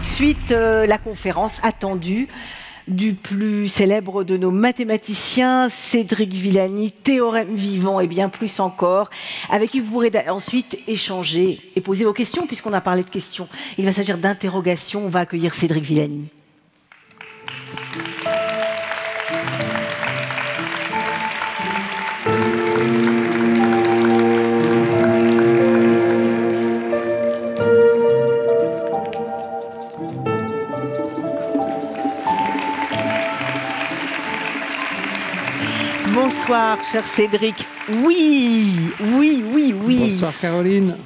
de suite la conférence attendue du plus célèbre de nos mathématiciens, Cédric Villani, théorème vivant et bien plus encore, avec qui vous pourrez ensuite échanger et poser vos questions, puisqu'on a parlé de questions. Il va s'agir d'interrogations. On va accueillir Cédric Villani. Bonsoir, cher Cédric. Oui. Bonsoir, Caroline.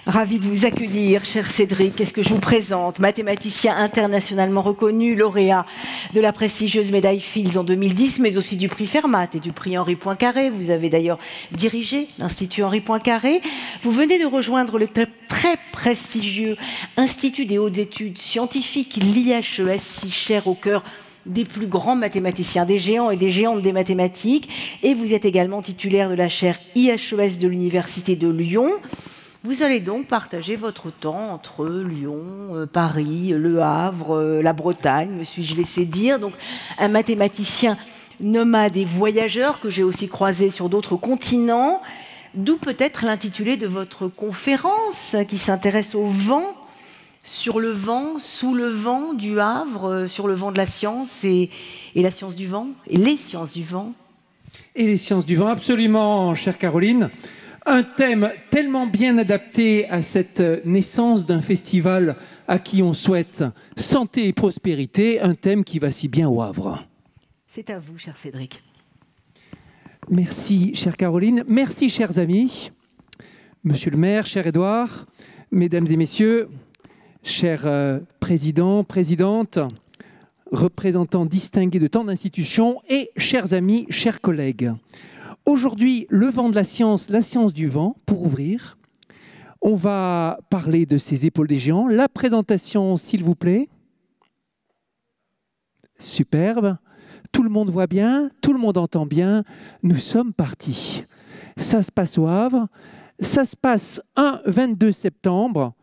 Ravi de vous accueillir, cher Cédric. Qu'est-ce que je vous présente? Mathématicien internationalement reconnu, lauréat de la prestigieuse médaille Fields en 2010, mais aussi du prix Fermat et du prix Henri Poincaré. Vous avez d'ailleurs dirigé l'Institut Henri Poincaré. Vous venez de rejoindre le très prestigieux Institut des hautes études scientifiques, l'IHES, si cher au cœur des plus grands mathématiciens, des géants et des géantes des mathématiques. Et vous êtes également titulaire de la chaire IHES de l'Université de Lyon. Vous allez donc partager votre temps entre Lyon, Paris, Le Havre, la Bretagne, me suis-je laissé dire. Donc un mathématicien nomade et voyageur que j'ai aussi croisé sur d'autres continents. D'où peut-être l'intitulé de votre conférence qui s'intéresse au vent, sur le vent, sous le vent du Havre, sur le vent de la science et la science du vent, et les sciences du vent. Et les sciences du vent, absolument, chère Caroline. Un thème tellement bien adapté à cette naissance d'un festival à qui on souhaite santé et prospérité, un thème qui va si bien au Havre. C'est à vous, cher Cédric. Merci, chère Caroline. Merci, chers amis. Monsieur le maire, cher Édouard, mesdames et messieurs, chers présidents, présidentes, représentants distingués de tant d'institutions et chers amis, chers collègues. Aujourd'hui, le vent de la science du vent, pour ouvrir. On va parler de ces épaules des géants. La présentation, s'il vous plaît. Superbe. Tout le monde voit bien, tout le monde entend bien. Nous sommes partis. Ça se passe au Havre. Ça se passe un 22 septembre.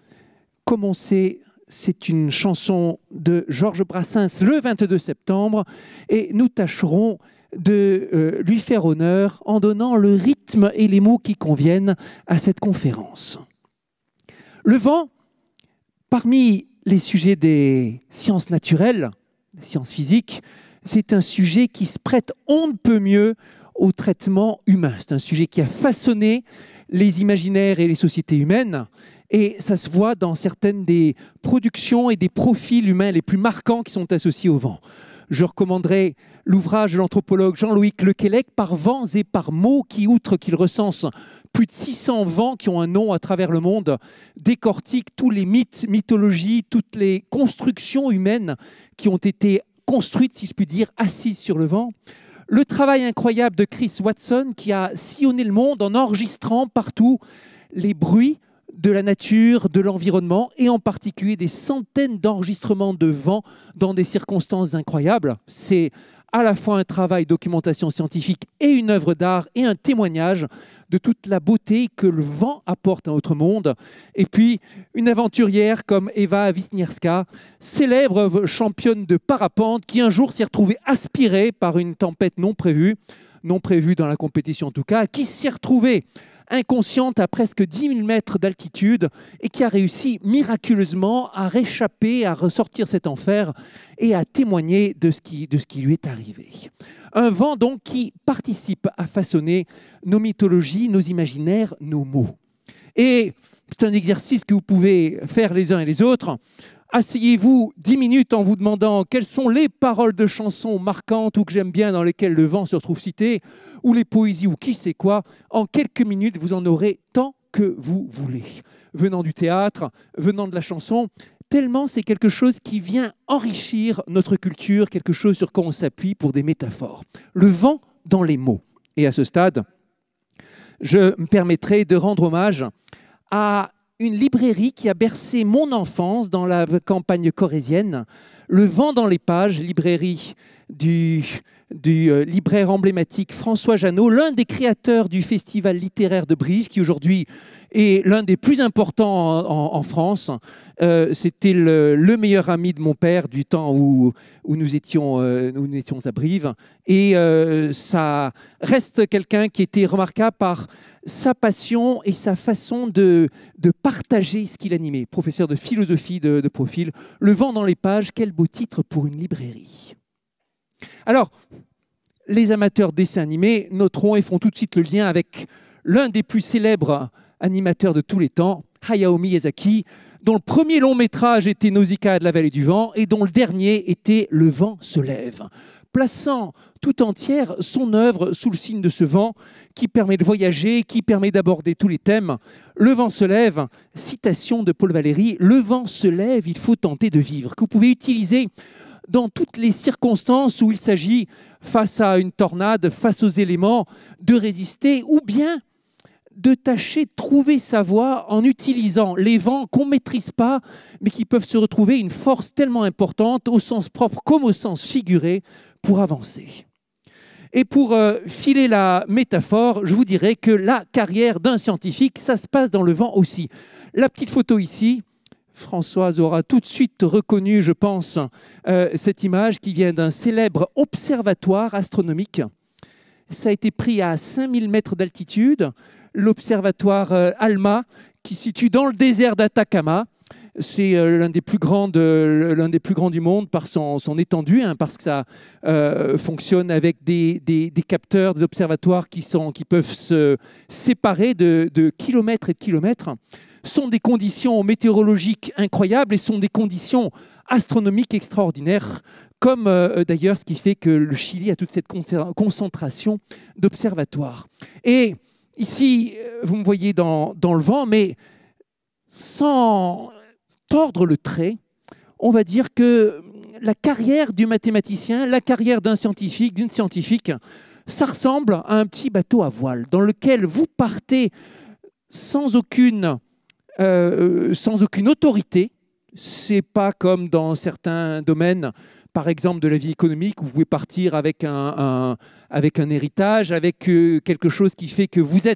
Comme on sait, c'est une chanson de Georges Brassens le 22 septembre et nous tâcherons de lui faire honneur en donnant le rythme et les mots qui conviennent à cette conférence. Le vent, parmi les sujets des sciences naturelles, des sciences physiques, c'est un sujet qui se prête on ne peut mieux au traitement humain. C'est un sujet qui a façonné les imaginaires et les sociétés humaines. Et ça se voit dans certaines des productions et des profils humains les plus marquants qui sont associés au vent. Je recommanderais l'ouvrage de l'anthropologue Jean-Loïc Lequelec, Par vents et par mots, qui, outre qu'il recense plus de 600 vents qui ont un nom à travers le monde, décortique tous les mythes, mythologies, toutes les constructions humaines qui ont été construites, si je puis dire, assises sur le vent. Le travail incroyable de Chris Watson, qui a sillonné le monde en enregistrant partout les bruits de la nature, de l'environnement, et en particulier des centaines d'enregistrements de vent dans des circonstances incroyables. C'est à la fois un travail de documentation scientifique et une œuvre d'art et un témoignage de toute la beauté que le vent apporte à notre monde. Et puis, une aventurière comme Eva Wisniewska, célèbre championne de parapente, qui un jour s'est retrouvée aspirée par une tempête non prévue dans la compétition en tout cas, qui s'est retrouvée inconsciente à presque 10 000 mètres d'altitude et qui a réussi miraculeusement à réchapper, à ressortir cet enfer et à témoigner de ce qui lui est arrivé. Un vent donc qui participe à façonner nos mythologies, nos imaginaires, nos mots. Et c'est un exercice que vous pouvez faire les uns et les autres. Asseyez-vous 10 minutes en vous demandant quelles sont les paroles de chansons marquantes ou que j'aime bien dans lesquelles le vent se retrouve cité, ou les poésies ou qui sait quoi. En quelques minutes, vous en aurez tant que vous voulez. Venant du théâtre, venant de la chanson, tellement c'est quelque chose qui vient enrichir notre culture, quelque chose sur quoi on s'appuie pour des métaphores. Le vent dans les mots. Et à ce stade, je me permettrai de rendre hommage à une librairie qui a bercé mon enfance dans la campagne corrézienne. Le vent dans les pages, librairie du libraire emblématique François Jeannot, l'un des créateurs du festival littéraire de Brive, qui aujourd'hui est l'un des plus importants en France. C'était le meilleur ami de mon père du temps où nous étions à Brive. Et ça reste quelqu'un qui était remarquable par sa passion et sa façon de partager ce qu'il animait. Professeur de philosophie de profil. Le vent dans les pages, quel beau titre pour une librairie. Alors, les amateurs de dessins animés noteront et font tout de suite le lien avec l'un des plus célèbres animateurs de tous les temps, Hayao Miyazaki, dont le premier long métrage était Nausicaa de la vallée du vent et dont le dernier était Le vent se lève, plaçant tout entière son œuvre sous le signe de ce vent qui permet de voyager, qui permet d'aborder tous les thèmes. Le vent se lève, citation de Paul Valéry, le vent se lève, il faut tenter de vivre, que vous pouvez utiliser dans toutes les circonstances où il s'agit, face à une tornade, face aux éléments, de résister ou bien de tâcher de trouver sa voie en utilisant les vents qu'on ne maîtrise pas, mais qui peuvent se retrouver une force tellement importante, au sens propre comme au sens figuré, pour avancer. Et pour filer la métaphore, je vous dirais que la carrière d'un scientifique, ça se passe dans le vent aussi. La petite photo ici, Françoise aura tout de suite reconnu, je pense, cette image qui vient d'un célèbre observatoire astronomique. Ça a été pris à 5000 mètres d'altitude, l'observatoire ALMA, qui se situe dans le désert d'Atacama. C'est l'un des plus grands du monde par son étendue, hein, parce que ça fonctionne avec des capteurs, des observatoires qui peuvent se séparer de kilomètres et de kilomètres. Sont des conditions météorologiques incroyables et sont des conditions astronomiques extraordinaires, comme d'ailleurs ce qui fait que le Chili a toute cette concentration d'observatoires. Et ici, vous me voyez dans le vent, mais sans tordre le trait, on va dire que la carrière du mathématicien, la carrière d'un scientifique, d'une scientifique, ça ressemble à un petit bateau à voile dans lequel vous partez sans aucune autorité. C'est pas comme dans certains domaines, par exemple de la vie économique, où vous pouvez partir avec un héritage, avec quelque chose qui fait que vous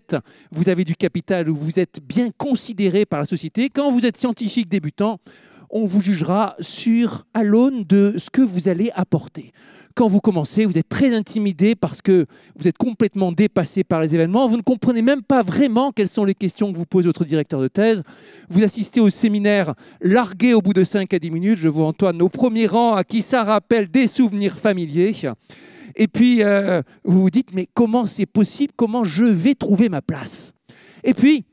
avez du capital, où vous êtes bien considéré par la société. Quand vous êtes scientifique débutant, on vous jugera à l'aune de ce que vous allez apporter. Quand vous commencez, vous êtes très intimidé parce que vous êtes complètement dépassé par les événements. Vous ne comprenez même pas vraiment quelles sont les questions que vous pose votre directeur de thèse. Vous assistez au séminaire largué au bout de 5 à 10 minutes. Je vois Antoine au premier rang, à qui ça rappelle des souvenirs familiers. Et puis, vous vous dites, mais comment c'est possible? Comment je vais trouver ma place? Et puis,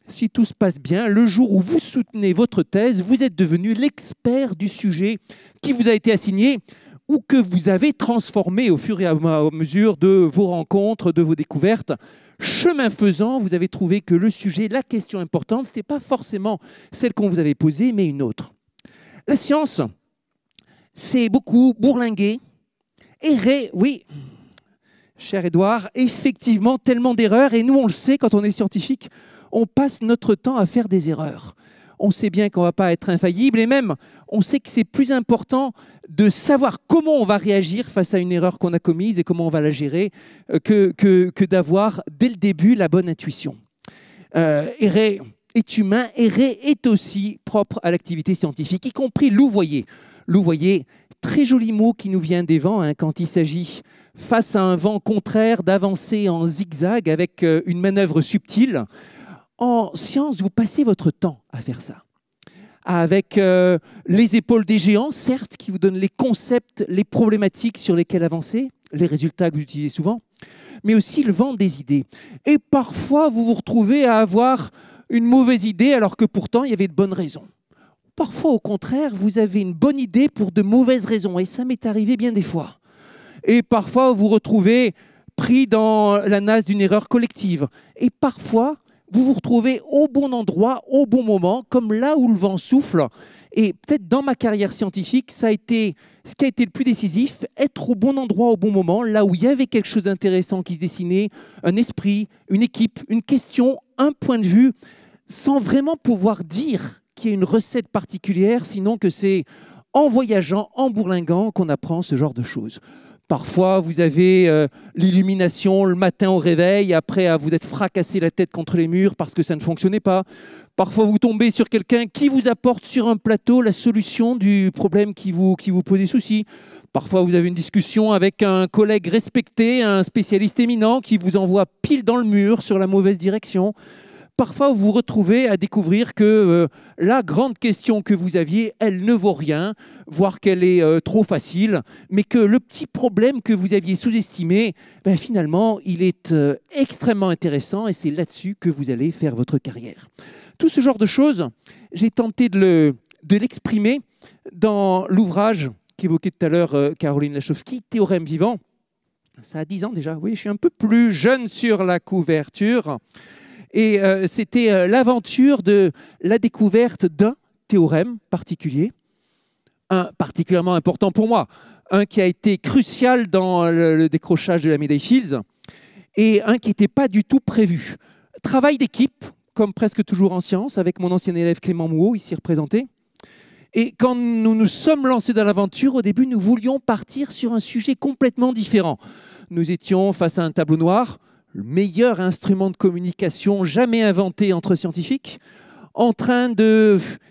si tout se passe bien, le jour où vous soutenez votre thèse, vous êtes devenu l'expert du sujet qui vous a été assigné ou que vous avez transformé au fur et à mesure de vos rencontres, de vos découvertes. Chemin faisant, vous avez trouvé que le sujet, la question importante, ce n'était pas forcément celle qu'on vous avait posée, mais une autre. La science, c'est beaucoup bourlinguer, errer, oui, cher Édouard, effectivement, tellement d'erreurs, et nous, on le sait, quand on est scientifique, on passe notre temps à faire des erreurs. On sait bien qu'on ne va pas être infaillible et même on sait que c'est plus important de savoir comment on va réagir face à une erreur qu'on a commise et comment on va la gérer que d'avoir dès le début la bonne intuition. Errer est humain, errer est aussi propre à l'activité scientifique, y compris louvoyer. Louvoyer, très joli mot qui nous vient des vents, hein, quand il s'agit, face à un vent contraire, d'avancer en zigzag avec une manœuvre subtile. En science, vous passez votre temps à faire ça. Avec les épaules des géants, certes, qui vous donnent les concepts, les problématiques sur lesquelles avancer, les résultats que vous utilisez souvent, mais aussi le vent des idées. Et parfois, vous vous retrouvez à avoir une mauvaise idée alors que pourtant, il y avait de bonnes raisons. Parfois, au contraire, vous avez une bonne idée pour de mauvaises raisons. Et ça m'est arrivé bien des fois. Et parfois, vous vous retrouvez pris dans la nasse d'une erreur collective. Et parfois, vous vous retrouvez au bon endroit, au bon moment, comme là où le vent souffle. Et peut-être dans ma carrière scientifique, ça a été ce qui a été le plus décisif, être au bon endroit, au bon moment, là où il y avait quelque chose d'intéressant qui se dessinait, un esprit, une équipe, une question, un point de vue, sans vraiment pouvoir dire qu'il y a une recette particulière, sinon que c'est en voyageant, en bourlinguant, qu'on apprend ce genre de choses. Parfois, vous avez l'illumination le matin au réveil, après à vous être fracassé la tête contre les murs parce que ça ne fonctionnait pas. Parfois, vous tombez sur quelqu'un qui vous apporte sur un plateau la solution du problème qui vous posait souci. Parfois, vous avez une discussion avec un collègue respecté, un spécialiste éminent qui vous envoie pile dans le mur sur la mauvaise direction. Parfois, vous vous retrouvez à découvrir que la grande question que vous aviez, elle ne vaut rien, voire qu'elle est trop facile, mais que le petit problème que vous aviez sous-estimé, finalement, il est extrêmement intéressant et c'est là-dessus que vous allez faire votre carrière. Tout ce genre de choses, j'ai tenté de l'exprimer dans l'ouvrage qu'évoquait tout à l'heure Caroline Lachowski, Théorème vivant. Ça a 10 ans déjà, oui, je suis un peu plus jeune sur la couverture. Et c'était l'aventure de la découverte d'un théorème particulier, un particulièrement important pour moi, un qui a été crucial dans le décrochage de la médaille Fields et un qui n'était pas du tout prévu. Travail d'équipe, comme presque toujours en sciences, avec mon ancien élève Clément Mouot, ici représenté. Et quand nous nous sommes lancés dans l'aventure, au début, nous voulions partir sur un sujet complètement différent. Nous étions face à un tableau noir, le meilleur instrument de communication jamais inventé entre scientifiques, en train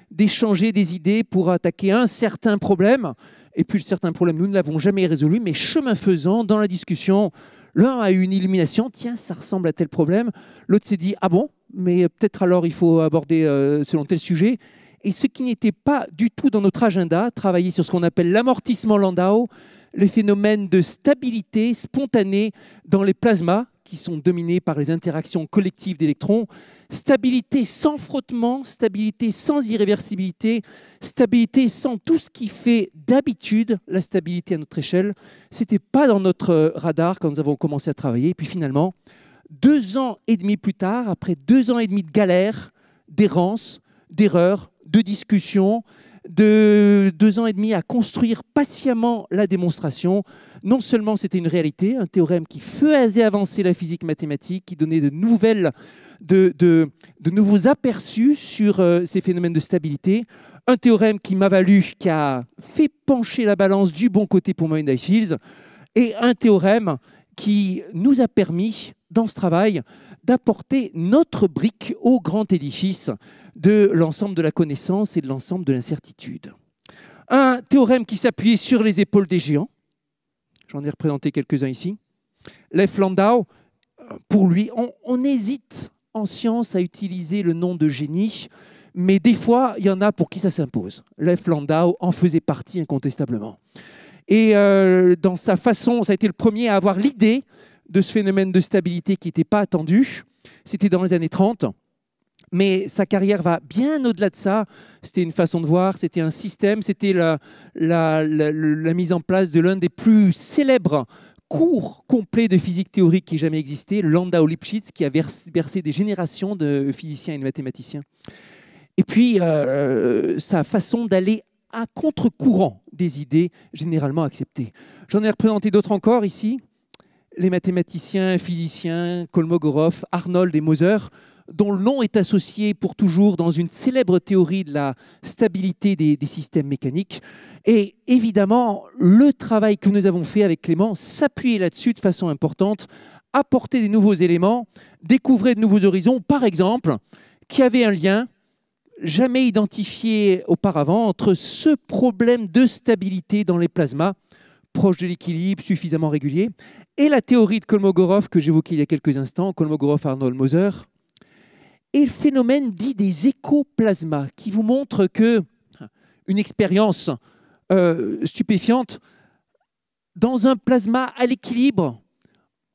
d'échanger des idées pour attaquer un certain problème. Et puis, le certain problème, nous ne l'avons jamais résolu, mais chemin faisant, dans la discussion, l'un a eu une illumination. Tiens, ça ressemble à tel problème. L'autre s'est dit, ah bon, mais peut-être alors il faut aborder selon tel sujet. Et ce qui n'était pas du tout dans notre agenda, travailler sur ce qu'on appelle l'amortissement Landau, les phénomènes de stabilité spontanée dans les plasmas, qui sont dominés par les interactions collectives d'électrons, stabilité sans frottement, stabilité sans irréversibilité, stabilité sans tout ce qui fait d'habitude la stabilité à notre échelle. Ce n'était pas dans notre radar quand nous avons commencé à travailler. Et puis finalement, 2 ans et demi plus tard, après 2 ans et demi de galère, d'errance, d'erreurs, de discussions, de 2 ans et demi à construire patiemment la démonstration. Non seulement c'était une réalité, un théorème qui faisait avancer la physique mathématique, qui donnait de nouveaux aperçus sur ces phénomènes de stabilité, un théorème qui a fait pencher la balance du bon côté pour ma médaille Fields, et un théorème qui nous a permis, dans ce travail, d'apporter notre brique au grand édifice de l'ensemble de la connaissance et de l'ensemble de l'incertitude. Un théorème qui s'appuyait sur les épaules des géants. J'en ai représenté quelques-uns ici. Leif Landau, pour lui, on hésite en science à utiliser le nom de génie, mais des fois, il y en a pour qui ça s'impose. Leif Landau en faisait partie incontestablement. Et dans sa façon, ça a été le premier à avoir l'idée de ce phénomène de stabilité qui n'était pas attendu. C'était dans les années 30. Mais sa carrière va bien au-delà de ça. C'était une façon de voir, c'était un système, c'était la mise en place de l'un des plus célèbres cours complets de physique théorique qui ait jamais existé, le Landau-Lipschitz, qui a bercé des générations de physiciens et de mathématiciens. Et puis, sa façon d'aller à contre-courant des idées généralement acceptées. J'en ai représenté d'autres encore ici. Les mathématiciens, physiciens, Kolmogorov, Arnold et Moser, dont le nom est associé pour toujours dans une célèbre théorie de la stabilité des systèmes mécaniques. Et évidemment, le travail que nous avons fait avec Clément s'appuyait là-dessus de façon importante, apporter des nouveaux éléments, découvrir de nouveaux horizons, par exemple, qui avait un lien jamais identifié auparavant entre ce problème de stabilité dans les plasmas, proche de l'équilibre, suffisamment régulier, et la théorie de Kolmogorov que j'évoquais il y a quelques instants, Kolmogorov, Arnold, Moser, et le phénomène dit des écoplasmas, qui vous montre que une expérience stupéfiante, dans un plasma à l'équilibre,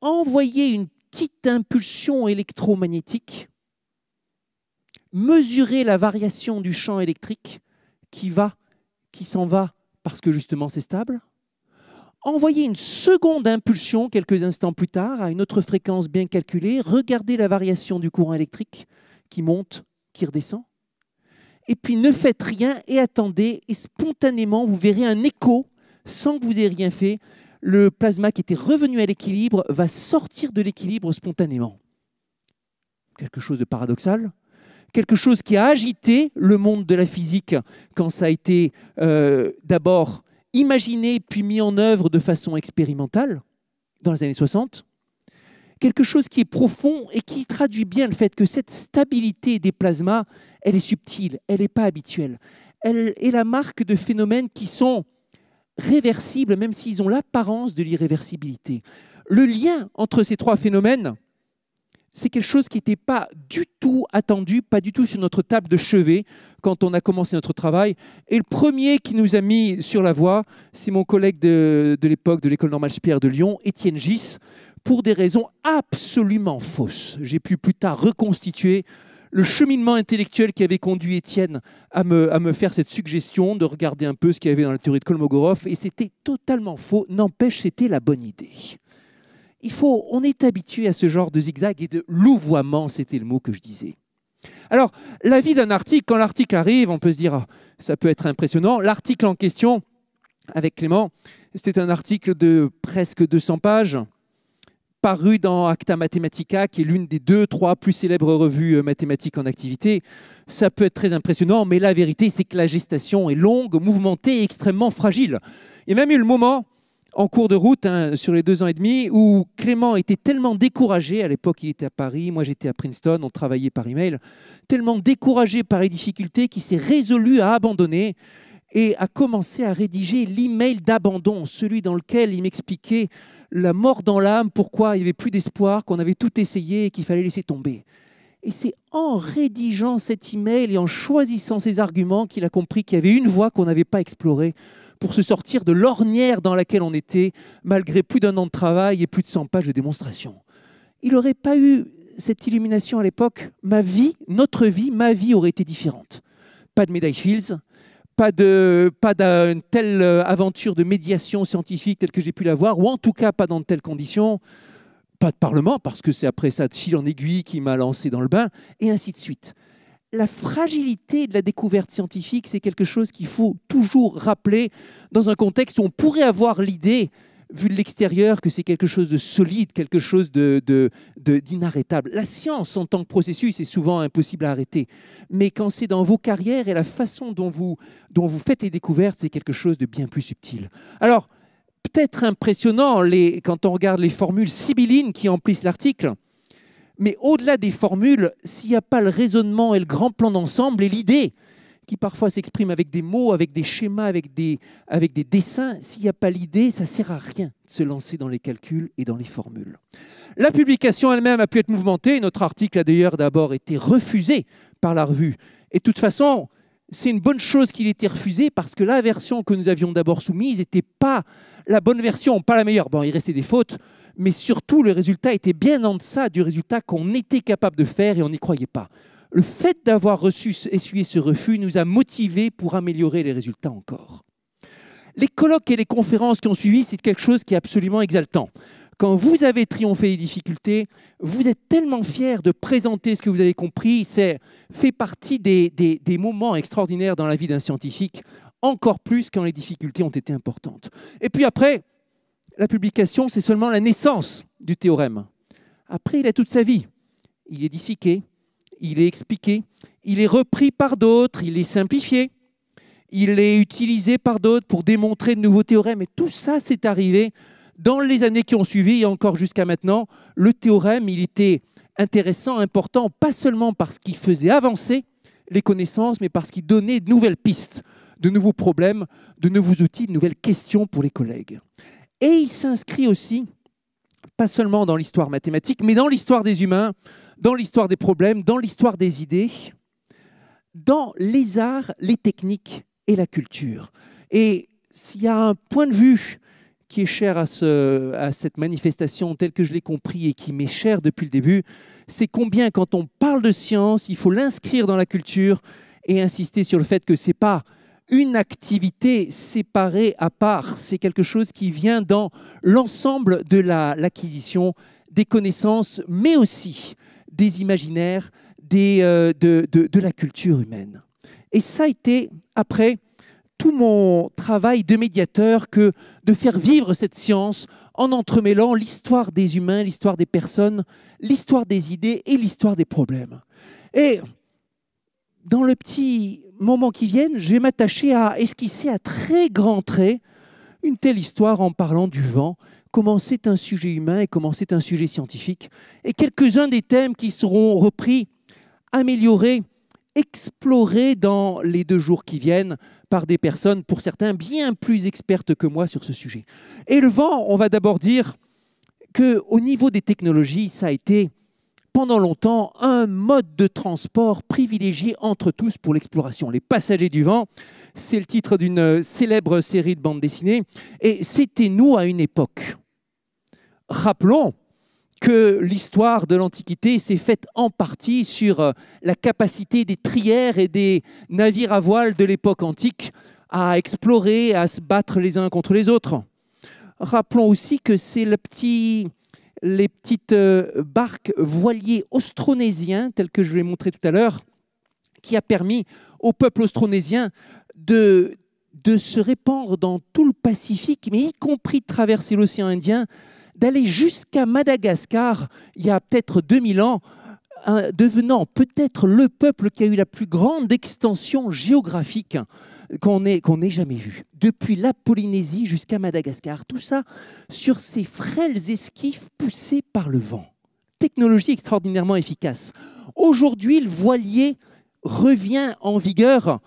envoyer une petite impulsion électromagnétique, mesurer la variation du champ électrique qui s'en va parce que justement c'est stable, envoyer une seconde impulsion quelques instants plus tard à une autre fréquence bien calculée, regarder la variation du courant électrique qui monte, qui redescend, et puis ne faites rien et attendez, et spontanément vous verrez un écho sans que vous ayez rien fait. Le plasma qui était revenu à l'équilibre va sortir de l'équilibre spontanément. Quelque chose de paradoxal. quelque chose qui a agité le monde de la physique quand ça a été d'abord imaginé puis mis en œuvre de façon expérimentale dans les années 60. Quelque chose qui est profond et qui traduit bien le fait que cette stabilité des plasmas, elle est subtile, elle n'est pas habituelle. Elle est la marque de phénomènes qui sont réversibles, même s'ils ont l'apparence de l'irréversibilité. Le lien entre ces trois phénomènes, c'est quelque chose qui n'était pas du tout attendu, pas du tout sur notre table de chevet quand on a commencé notre travail. Et le premier qui nous a mis sur la voie, c'est mon collègue de l'époque de l'École normale supérieure de Lyon, Étienne Gis, pour des raisons absolument fausses. J'ai pu plus tard reconstituer le cheminement intellectuel qui avait conduit Étienne à me faire cette suggestion de regarder un peu ce qu'il y avait dans la théorie de Kolmogorov, et c'était totalement faux. N'empêche, c'était la bonne idée. On est habitué à ce genre de zigzag et de louvoiement, c'était le mot que je disais. Alors, l'avis d'un article, quand l'article arrive, on peut se dire, ça peut être impressionnant. L'article en question, avec Clément, c'était un article de presque 200 pages, paru dans Acta Mathematica, qui est l'une des 2-3 plus célèbres revues mathématiques en activité. Ça peut être très impressionnant, mais la vérité, c'est que la gestation est longue, mouvementée et extrêmement fragile. Il y a même eu le moment, en cours de route, sur les 2 ans et demi, où Clément était tellement découragé, à l'époque il était à Paris, moi j'étais à Princeton, on travaillait par email, tellement découragé par les difficultés qu'il s'est résolu à abandonner et a commencé à rédiger l'email d'abandon, celui dans lequel il m'expliquait la mort dans l'âme, pourquoi il n'y avait plus d'espoir, qu'on avait tout essayé et qu'il fallait laisser tomber. Et c'est en rédigeant cet email et en choisissant ses arguments qu'il a compris qu'il y avait une voie qu'on n'avait pas explorée pour se sortir de l'ornière dans laquelle on était, malgré plus d'1 an de travail et plus de 100 pages de démonstration. Il n'aurait pas eu cette illumination à l'époque, ma vie aurait été différente. Pas de médaille Fields, pas d'une telle aventure de médiation scientifique telle que j'ai pu l'avoir, ou en tout cas pas dans de telles conditions. Pas de Parlement, parce que c'est après ça, de fil en aiguille, qui m'a lancé dans le bain, et ainsi de suite. La fragilité de la découverte scientifique, c'est quelque chose qu'il faut toujours rappeler dans un contexte où on pourrait avoir l'idée, vu de l'extérieur, que c'est quelque chose de solide, quelque chose d'inarrêtable. La science, en tant que processus, est souvent impossible à arrêter. Mais quand c'est dans vos carrières et la façon dont vous faites les découvertes, c'est quelque chose de bien plus subtil. Alors, peut-être impressionnant quand on regarde les formules sibyllines qui emplissent l'article, mais au-delà des formules, s'il n'y a pas le raisonnement et le grand plan d'ensemble et l'idée, qui parfois s'exprime avec des mots, avec des schémas, avec des dessins, s'il n'y a pas l'idée, ça ne sert à rien de se lancer dans les calculs et dans les formules. La publication elle-même a pu être mouvementée. Notre article a d'ailleurs d'abord été refusé par la revue. Et de toute façon, c'est une bonne chose qu'il ait été refusé parce que la version que nous avions d'abord soumise n'était pas la bonne version, pas la meilleure. Bon, il restait des fautes, mais surtout, le résultat était bien en deçà du résultat qu'on était capable de faire et on n'y croyait pas. Le fait d'avoir essuyé ce refus nous a motivés pour améliorer les résultats encore. Les colloques et les conférences qui ont suivi, c'est quelque chose qui est absolument exaltant. Quand vous avez triomphé des difficultés, vous êtes tellement fiers de présenter ce que vous avez compris. C'est fait partie des moments extraordinaires dans la vie d'un scientifique, encore plus quand les difficultés ont été importantes. Et puis après, la publication, c'est seulement la naissance du théorème. Après, il a toute sa vie. Il est disséqué, il est expliqué, il est repris par d'autres, il est simplifié, il est utilisé par d'autres pour démontrer de nouveaux théorèmes. Et tout ça, c'est arrivé dans les années qui ont suivi et encore jusqu'à maintenant. Le théorème, il était intéressant, important, pas seulement parce qu'il faisait avancer les connaissances, mais parce qu'il donnait de nouvelles pistes, de nouveaux problèmes, de nouveaux outils, de nouvelles questions pour les collègues. Et il s'inscrit aussi, pas seulement dans l'histoire mathématique, mais dans l'histoire des humains, dans l'histoire des problèmes, dans l'histoire des idées, dans les arts, les techniques et la culture. Et s'il y a un point de vue qui est cher à cette manifestation telle que je l'ai compris et qui m'est cher depuis le début, c'est combien quand on parle de science, il faut l'inscrire dans la culture et insister sur le fait que ce n'est pas une activité séparée à part, c'est quelque chose qui vient dans l'ensemble de l'acquisition des connaissances, mais aussi des imaginaires, de la culture humaine. Et ça a été, après, tout mon travail de médiateur que de faire vivre cette science en entremêlant l'histoire des humains, l'histoire des personnes, l'histoire des idées et l'histoire des problèmes. Et dans le petit moment qui vient, je vais m'attacher à esquisser à très grands traits une telle histoire en parlant du vent, comment c'est un sujet humain et comment c'est un sujet scientifique, et quelques-uns des thèmes qui seront repris, améliorés, explorés dans les 2 jours qui viennent par des personnes, pour certains, bien plus expertes que moi sur ce sujet. Et le vent, on va d'abord dire qu'au niveau des technologies, ça a été pendant longtemps un mode de transport privilégié entre tous pour l'exploration. Les passagers du vent, c'est le titre d'une célèbre série de bandes dessinées, et c'était nous à une époque. Rappelons que l'histoire de l'Antiquité s'est faite en partie sur la capacité des trières et des navires à voile de l'époque antique à explorer, à se battre les uns contre les autres. Rappelons aussi que c'est les petites barques voiliers austronésiens, telles que je l'ai montré tout à l'heure, qui a permis au peuple austronésien de se répandre dans tout le Pacifique, mais y compris de traverser l'océan Indien, d'aller jusqu'à Madagascar, il y a peut-être 2000 ans, devenant peut-être le peuple qui a eu la plus grande extension géographique qu'on ait jamais vue. Depuis la Polynésie jusqu'à Madagascar, tout ça sur ces frêles esquifs poussés par le vent. Technologie extraordinairement efficace. Aujourd'hui, le voilier revient en vigueur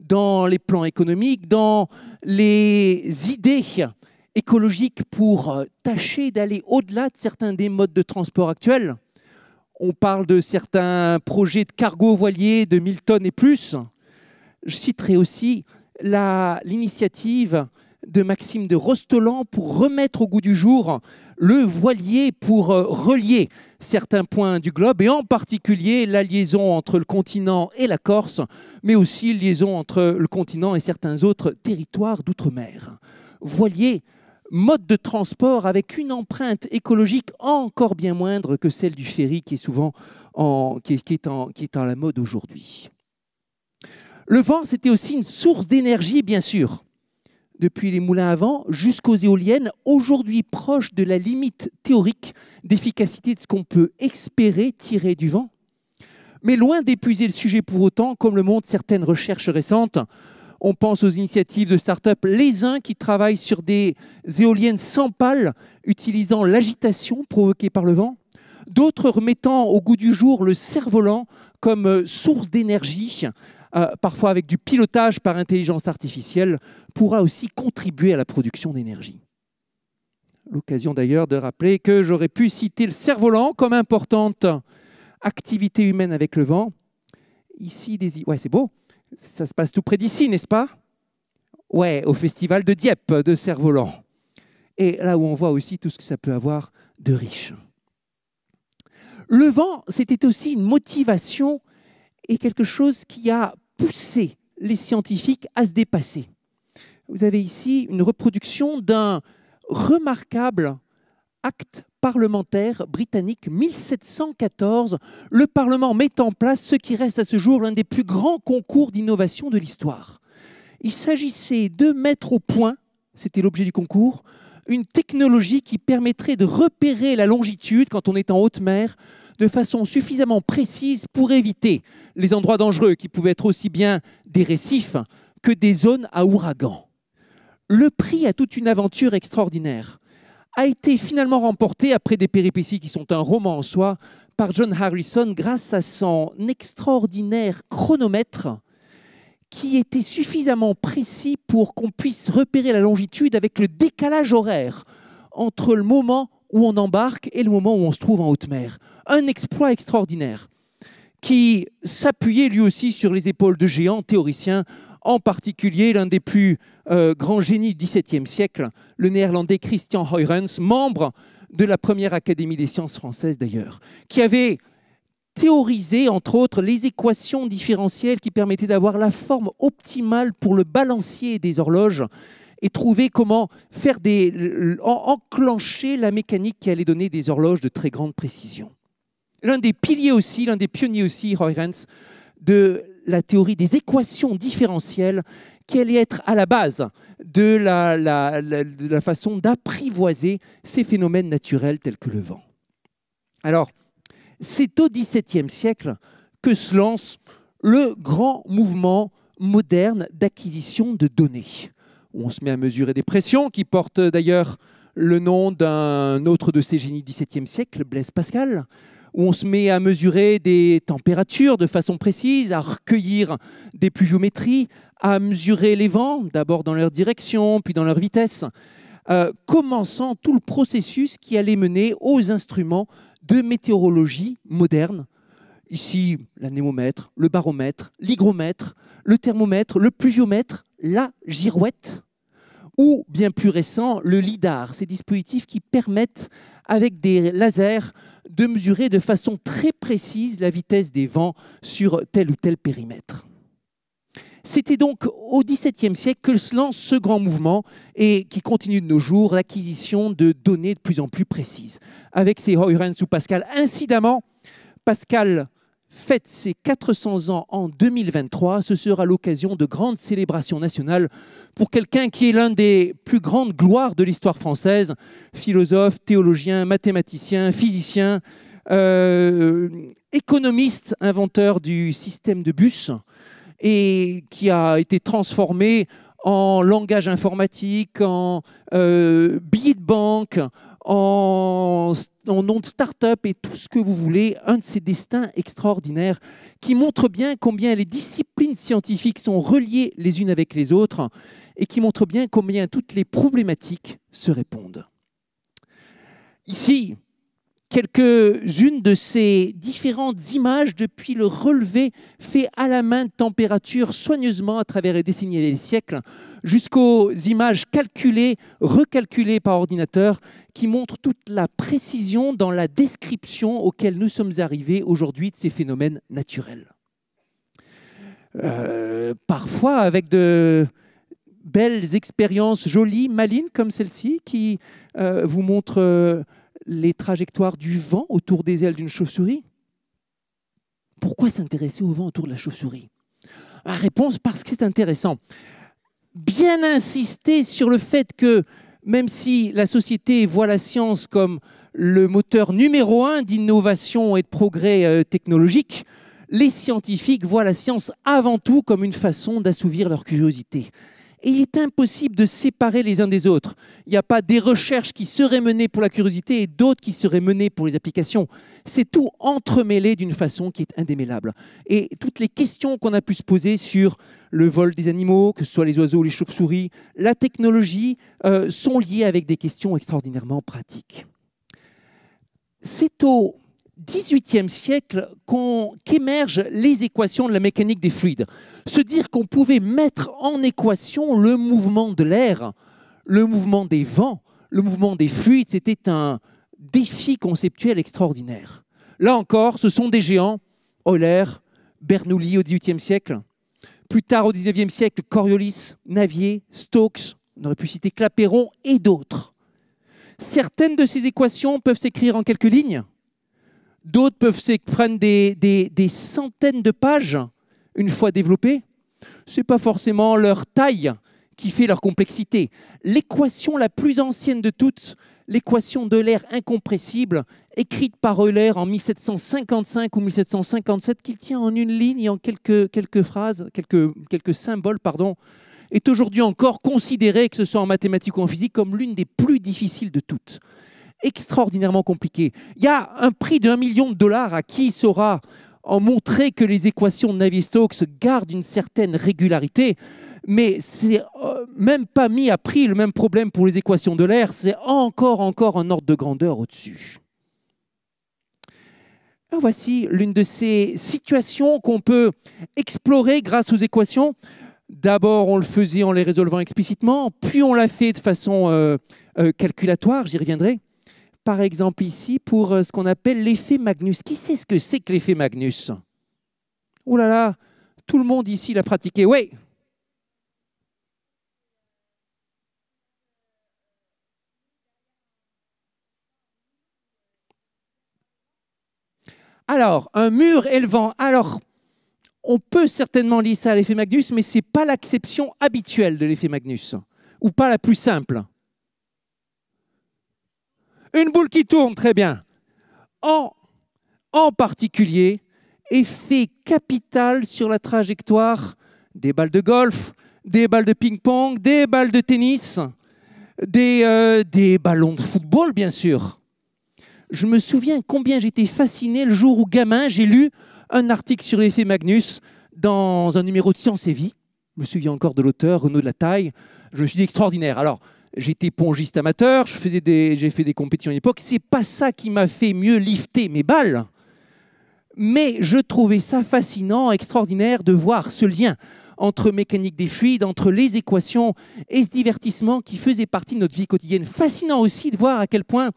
dans les plans économiques, dans les idées écologiques pour tâcher d'aller au-delà de certains des modes de transport actuels. On parle de certains projets de cargo voilier de 1000 tonnes et plus. Je citerai aussi l'initiative de Maxime de Rostolan pour remettre au goût du jour le voilier pour relier certains points du globe, et en particulier la liaison entre le continent et la Corse, mais aussi la liaison entre le continent et certains autres territoires d'outre-mer. Voilier, mode de transport avec une empreinte écologique encore bien moindre que celle du ferry qui est souvent qui est en la mode aujourd'hui. Le vent, c'était aussi une source d'énergie, bien sûr. Depuis les moulins à vent jusqu'aux éoliennes, aujourd'hui proche de la limite théorique d'efficacité de ce qu'on peut espérer tirer du vent. Mais loin d'épuiser le sujet pour autant, comme le montrent certaines recherches récentes. On pense aux initiatives de start-up, les uns qui travaillent sur des éoliennes sans pales, utilisant l'agitation provoquée par le vent, d'autres remettant au goût du jour le cerf-volant comme source d'énergie, parfois avec du pilotage par intelligence artificielle, pourra aussi contribuer à la production d'énergie. L'occasion d'ailleurs de rappeler que j'aurais pu citer le cerf-volant comme importante activité humaine avec le vent. Ici, ouais, c'est beau. Ça se passe tout près d'ici, n'est-ce pas? Ouais, au festival de Dieppe de cerf-volant. Et là où on voit aussi tout ce que ça peut avoir de riche. Le vent, c'était aussi une motivation et quelque chose qui a poussé les scientifiques à se dépasser. Vous avez ici une reproduction d'un remarquable acte parlementaire britannique, 1714. Le Parlement met en place ce qui reste à ce jour l'un des plus grands concours d'innovation de l'histoire. Il s'agissait de mettre au point, c'était l'objet du concours, une technologie qui permettrait de repérer la longitude quand on est en haute mer de façon suffisamment précise pour éviter les endroits dangereux qui pouvaient être aussi bien des récifs que des zones à ouragan. Le prix à toute une aventure extraordinaire a été finalement remporté après des péripéties qui sont un roman en soi par John Harrison grâce à son extraordinaire chronomètre qui était suffisamment précis pour qu'on puisse repérer la longitude avec le décalage horaire entre le moment où on embarque et le moment où on se trouve en haute mer. Un exploit extraordinaire qui s'appuyait lui aussi sur les épaules de géants théoriciens, en particulier l'un des plus grands génies du XVIIe siècle, le néerlandais Christian Huygens, membre de la première Académie des sciences françaises d'ailleurs, qui avait théorisé, entre autres, les équations différentielles qui permettaient d'avoir la forme optimale pour le balancier des horloges et trouver comment enclencher la mécanique qui allait donner des horloges de très grande précision. L'un des piliers aussi, l'un des pionniers aussi, Huygens, de la théorie des équations différentielles qui allait être à la base de la façon d'apprivoiser ces phénomènes naturels tels que le vent. Alors, c'est au XVIIe siècle que se lance le grand mouvement moderne d'acquisition de données, où on se met à mesurer des pressions, qui portent d'ailleurs le nom d'un autre de ces génies du XVIIe siècle, Blaise Pascal, où on se met à mesurer des températures de façon précise, à recueillir des pluviométries, à mesurer les vents, d'abord dans leur direction, puis dans leur vitesse, commençant tout le processus qui allait mener aux instruments de météorologie moderne. Ici, l'anémomètre, le baromètre, l'hygromètre, le thermomètre, le pluviomètre, la girouette, ou bien plus récent, le lidar, ces dispositifs qui permettent, avec des lasers, de mesurer de façon très précise la vitesse des vents sur tel ou tel périmètre. C'était donc au XVIIe siècle que se lance ce grand mouvement et qui continue de nos jours, l'acquisition de données de plus en plus précises. Avec ses Huygens ou Pascal, incidemment, Pascal fête ses 400 ans en 2023. Ce sera l'occasion de grandes célébrations nationales pour quelqu'un qui est l'un des plus grandes gloires de l'histoire française, philosophe, théologien, mathématicien, physicien, économiste, inventeur du système de bus, et qui a été transformé en langage informatique, en billets de banque, en nom de start-up et tout ce que vous voulez, un de ces destins extraordinaires qui montre bien combien les disciplines scientifiques sont reliées les unes avec les autres et qui montre bien combien toutes les problématiques se répondent. Ici, quelques-unes de ces différentes images depuis le relevé fait à la main de température soigneusement à travers les décennies et les siècles, jusqu'aux images calculées, recalculées par ordinateur, qui montrent toute la précision dans la description auquel nous sommes arrivés aujourd'hui de ces phénomènes naturels. Parfois avec de belles expériences jolies, malines comme celle-ci, qui vous montrent les trajectoires du vent autour des ailes d'une chauve-souris. Pourquoi s'intéresser au vent autour de la chauve-souris? La réponse, parce que c'est intéressant. Bien insister sur le fait que, même si la société voit la science comme le moteur numéro 1 d'innovation et de progrès technologique, les scientifiques voient la science avant tout comme une façon d'assouvir leur curiosité. Et il est impossible de séparer les uns des autres. Il n'y a pas des recherches qui seraient menées pour la curiosité et d'autres qui seraient menées pour les applications. C'est tout entremêlé d'une façon qui est indémêlable. Et toutes les questions qu'on a pu se poser sur le vol des animaux, que ce soit les oiseaux ou les chauves-souris, la technologie, sont liées avec des questions extraordinairement pratiques. C'est au XVIIIe siècle qu'émergent les équations de la mécanique des fluides. Se dire qu'on pouvait mettre en équation le mouvement de l'air, le mouvement des vents, le mouvement des fluides, c'était un défi conceptuel extraordinaire. Là encore, ce sont des géants, Euler, Bernoulli au XVIIIe siècle, plus tard au XIXe siècle, Coriolis, Navier, Stokes, on aurait pu citer Clapeyron et d'autres. Certaines de ces équations peuvent s'écrire en quelques lignes. D'autres peuvent prendre des centaines de pages une fois développées. Ce n'est pas forcément leur taille qui fait leur complexité. L'équation la plus ancienne de toutes, l'équation de l'air incompressible, écrite par Euler en 1755 ou 1757, qu'il tient en une ligne et en quelques phrases, quelques symboles, pardon, est aujourd'hui encore considérée, que ce soit en mathématiques ou en physique, comme l'une des plus difficiles de toutes. Extraordinairement compliqué. Il y a un prix de $1 million à qui saura en montrer que les équations de Navier-Stokes gardent une certaine régularité, mais c'est même pas mis à prix le même problème pour les équations de l'air, c'est encore un ordre de grandeur au-dessus. Voici l'une de ces situations qu'on peut explorer grâce aux équations. D'abord, on le faisait en les résolvant explicitement, puis on l'a fait de façon calculatoire, j'y reviendrai. Par exemple ici, pour ce qu'on appelle l'effet Magnus. Qui sait ce que c'est que l'effet Magnus? Oh là là, tout le monde ici l'a pratiqué. Oui. Alors, un mur élevant. Alors, on peut certainement lier ça à l'effet Magnus, mais ce n'est pas l'acception habituelle de l'effet Magnus, ou pas la plus simple. Une boule qui tourne, très bien. En particulier, effet capital sur la trajectoire des balles de golf, des balles de ping-pong, des balles de tennis, des ballons de football, bien sûr. Je me souviens combien j'étais fasciné le jour où, gamin, j'ai lu un article sur l'effet Magnus dans un numéro de Science et Vie. Je me souviens encore de l'auteur, Renaud de la Taille. Je me suis dit extraordinaire. Alors, j'étais pongiste amateur, j'ai fait des compétitions à l'époque. C'est pas ça qui m'a fait mieux lifter mes balles. Mais je trouvais ça fascinant, extraordinaire de voir ce lien entre mécanique des fluides, entre les équations et ce divertissement qui faisait partie de notre vie quotidienne. Fascinant aussi de voir à quel point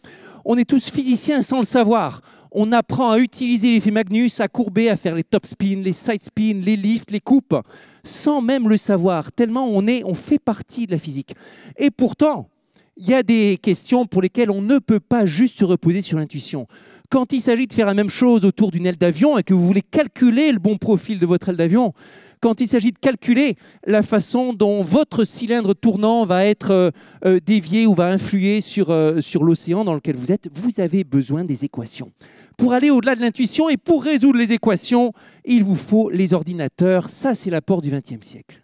on est tous physiciens sans le savoir. On apprend à utiliser l'effet Magnus, à courber, à faire les top spins, les side spins, les lifts, les coupes, sans même le savoir, tellement on fait partie de la physique. Et pourtant, il y a des questions pour lesquelles on ne peut pas juste se reposer sur l'intuition. Quand il s'agit de faire la même chose autour d'une aile d'avion et que vous voulez calculer le bon profil de votre aile d'avion, quand il s'agit de calculer la façon dont votre cylindre tournant va être dévié ou va influer sur l'océan dans lequel vous êtes, vous avez besoin des équations. Pour aller au-delà de l'intuition et pour résoudre les équations, il vous faut les ordinateurs. Ça, c'est l'apport du XXe siècle.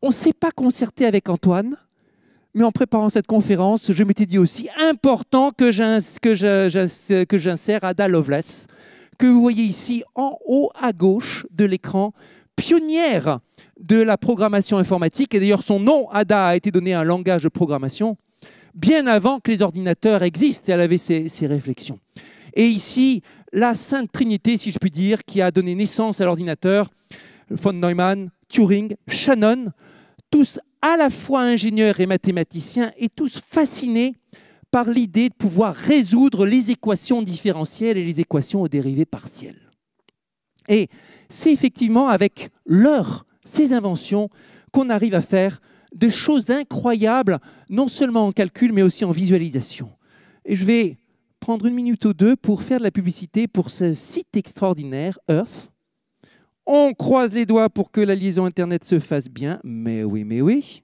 On ne s'est pas concerté avec Antoine, mais en préparant cette conférence, je m'étais dit aussi important que j'insère Ada Lovelace, que vous voyez ici en haut à gauche de l'écran, pionnière de la programmation informatique. Et d'ailleurs, son nom, Ada, a été donné à un langage de programmation bien avant que les ordinateurs existent. Et elle avait ses réflexions. Et ici, la Sainte Trinité, si je puis dire, qui a donné naissance à l'ordinateur, von Neumann, Turing, Shannon, tous à la fois ingénieurs et mathématiciens, et tous fascinés par l'idée de pouvoir résoudre les équations différentielles et les équations aux dérivées partielles. Et c'est effectivement avec ces inventions, qu'on arrive à faire des choses incroyables, non seulement en calcul, mais aussi en visualisation. Et je vais prendre 1 minute ou 2 pour faire de la publicité pour ce site extraordinaire, Earth. On croise les doigts pour que la liaison Internet se fasse bien, mais oui, mais oui.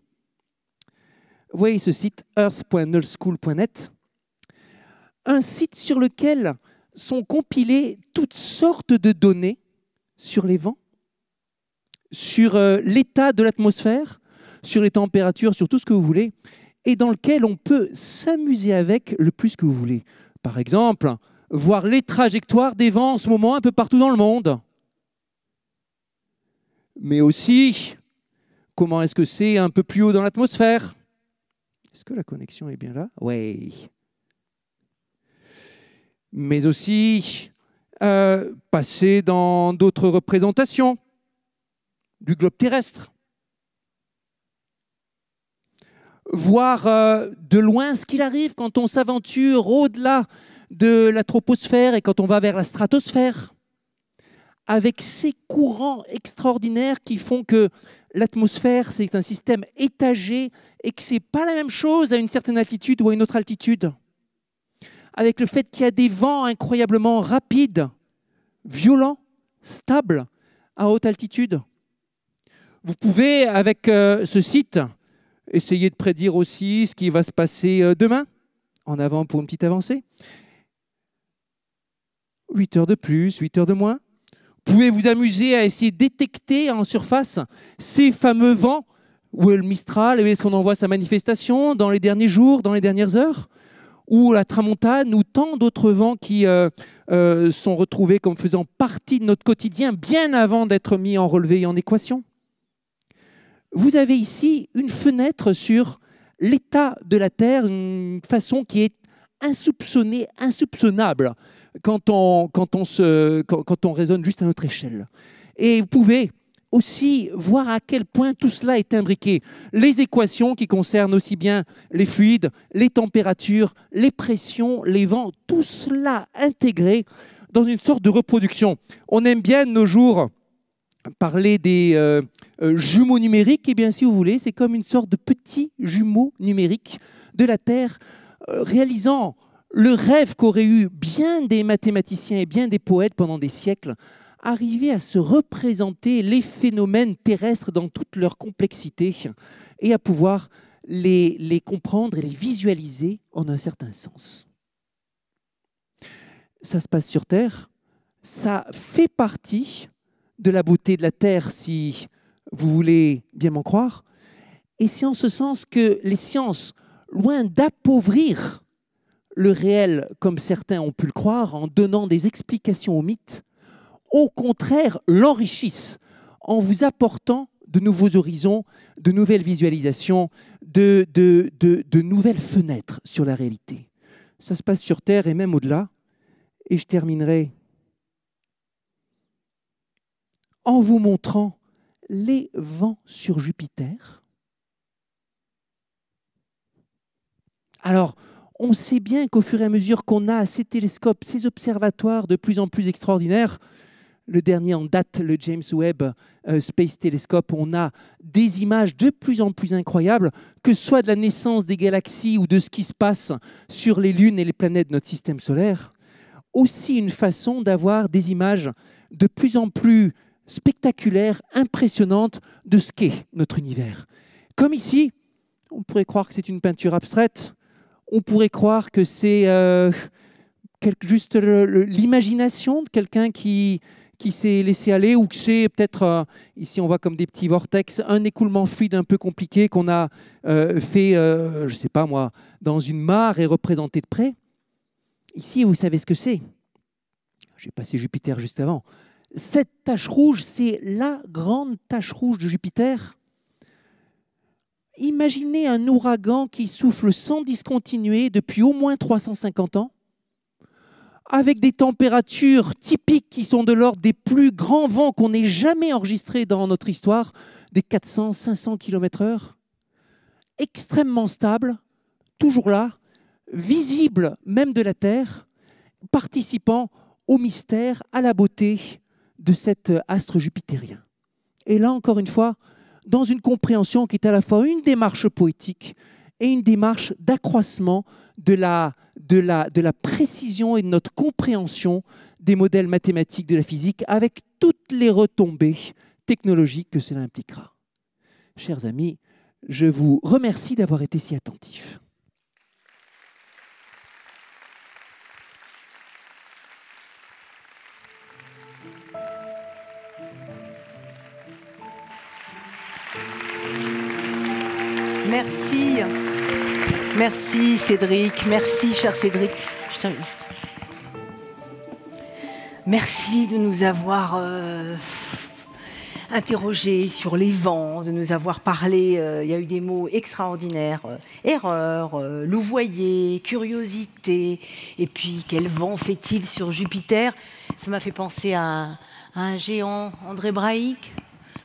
Vous voyez ce site, earth.nullschool.net, un site sur lequel sont compilées toutes sortes de données sur les vents, sur l'état de l'atmosphère, sur les températures, sur tout ce que vous voulez, et dans lequel on peut s'amuser avec le plus que vous voulez. Par exemple, voir les trajectoires des vents en ce moment un peu partout dans le monde. Mais aussi, comment est-ce que c'est un peu plus haut dans l'atmosphère? Est-ce que la connexion est bien là? Oui. Mais aussi, passer dans d'autres représentations du globe terrestre. Voir de loin ce qu'il arrive quand on s'aventure au-delà de la troposphère et quand on va vers la stratosphère, avec ces courants extraordinaires qui font que l'atmosphère, c'est un système étagé et que ce n'est pas la même chose à une certaine altitude ou à une autre altitude. Avec le fait qu'il y a des vents incroyablement rapides, violents, stables, à haute altitude. Vous pouvez, avec ce site, essayer de prédire aussi ce qui va se passer demain. En avant pour une petite avancée. 8 heures de plus, 8 heures de moins. Vous pouvez vous amuser à essayer de détecter en surface ces fameux vents, ou le Mistral, est-ce qu'on en voit sa manifestation dans les derniers jours, dans les dernières heures, ou la Tramontane, ou tant d'autres vents qui sont retrouvés comme faisant partie de notre quotidien bien avant d'être mis en relevé et en équation. Vous avez ici une fenêtre sur l'état de la Terre, une façon qui est insoupçonnée, insoupçonnable quand on raisonne juste à notre échelle. Et vous pouvez aussi voir à quel point tout cela est imbriqué. Les équations qui concernent aussi bien les fluides, les températures, les pressions, les vents, tout cela intégré dans une sorte de reproduction. On aime bien de nos jours parler des jumeaux numériques. Eh bien, si vous voulez, c'est comme une sorte de petits jumeaux numériques de la Terre, réalisant le rêve qu'auraient eu bien des mathématiciens et bien des poètes pendant des siècles, arriver à se représenter les phénomènes terrestres dans toute leur complexité et à pouvoir les comprendre et les visualiser en un certain sens. Ça se passe sur Terre, ça fait partie de la beauté de la Terre, si vous voulez bien m'en croire. Et c'est en ce sens que les sciences, loin d'appauvrir le réel, comme certains ont pu le croire, en donnant des explications aux mythes, au contraire l'enrichissent en vous apportant de nouveaux horizons, de nouvelles visualisations, de nouvelles fenêtres sur la réalité. Ça se passe sur Terre et même au-delà. Et je terminerai en vous montrant les vents sur Jupiter. Alors, on sait bien qu'au fur et à mesure qu'on a ces télescopes, ces observatoires de plus en plus extraordinaires, le dernier en date, le James Webb Space Telescope, on a des images de plus en plus incroyables, que ce soit de la naissance des galaxies ou de ce qui se passe sur les lunes et les planètes de notre système solaire. Aussi une façon d'avoir des images de plus en plus spectaculaires, impressionnantes de ce qu'est notre univers. Comme ici, on pourrait croire que c'est une peinture abstraite, on pourrait croire que c'est juste l'imagination de quelqu'un qui s'est laissé aller, ou que c'est peut-être, ici on voit comme des petits vortex, un écoulement fluide un peu compliqué qu'on a fait, je ne sais pas moi, dans une mare et représenté de près. Ici, vous savez ce que c'est. J'ai passé Jupiter juste avant. Cette tache rouge, c'est la grande tache rouge de Jupiter. Imaginez un ouragan qui souffle sans discontinuer depuis au moins 350 ans, avec des températures typiques qui sont de l'ordre des plus grands vents qu'on ait jamais enregistrés dans notre histoire, des 400-500 km/h, extrêmement stable, toujours là, visible même de la Terre, participant au mystère, à la beauté de cet astre jupitérien. Et là, encore une fois, dans une compréhension qui est à la fois une démarche poétique et une démarche d'accroissement de la précision et de notre compréhension des modèles mathématiques de la physique, avec toutes les retombées technologiques que cela impliquera. Chers amis, je vous remercie d'avoir été si attentifs. Merci. Merci Cédric. Merci cher Cédric. Merci de nous avoir interrogés sur les vents, de nous avoir parlé. Il y a eu des mots extraordinaires. Erreur, louvoyer, curiosité. Et puis, quel vent fait-il sur Jupiter? Ça m'a fait penser à un géant, André Braic.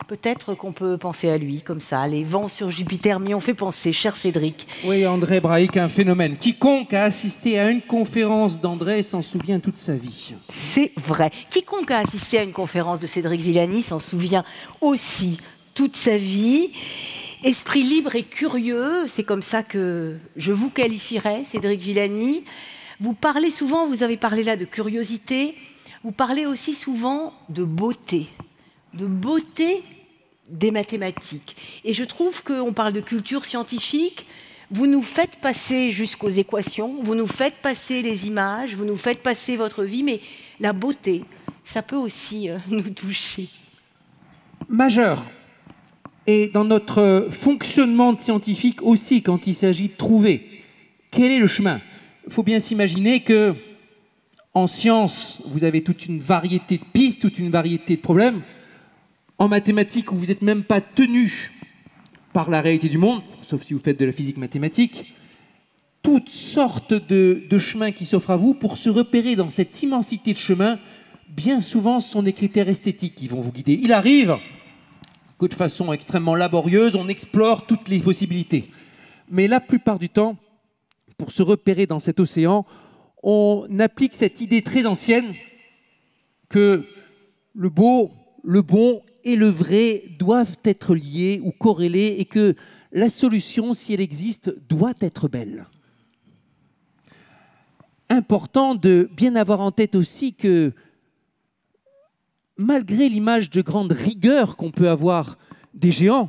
Peut-être qu'on peut penser à lui comme ça, les vents sur Jupiter m'y ont fait penser, cher Cédric. Oui, André Braic, un phénomène. Quiconque a assisté à une conférence d'André s'en souvient toute sa vie. C'est vrai. Quiconque a assisté à une conférence de Cédric Villani s'en souvient aussi toute sa vie. Esprit libre et curieux, c'est comme ça que je vous qualifierais, Cédric Villani. Vous parlez souvent, vous avez parlé là de curiosité, vous parlez aussi souvent de beauté des mathématiques. Et je trouve qu'on parle de culture scientifique, vous nous faites passer jusqu'aux équations, vous nous faites passer les images, vous nous faites passer votre vie, mais la beauté, ça peut aussi nous toucher. Majeur. Et dans notre fonctionnement scientifique aussi, quand il s'agit de trouver quel est le chemin. Il faut bien s'imaginer que en sciences, vous avez toute une variété de pistes, toute une variété de problèmes. En mathématiques, où vous n'êtes même pas tenu par la réalité du monde, sauf si vous faites de la physique mathématique, toutes sortes de chemins qui s'offrent à vous pour se repérer dans cette immensité de chemins. Bien souvent, ce sont des critères esthétiques qui vont vous guider. Il arrive que de façon extrêmement laborieuse, on explore toutes les possibilités. Mais la plupart du temps, pour se repérer dans cet océan, on applique cette idée très ancienne que le beau, le bon et le vrai doivent être liés ou corrélés, et que la solution, si elle existe, doit être belle. Important de bien avoir en tête aussi que, malgré l'image de grande rigueur qu'on peut avoir des géants,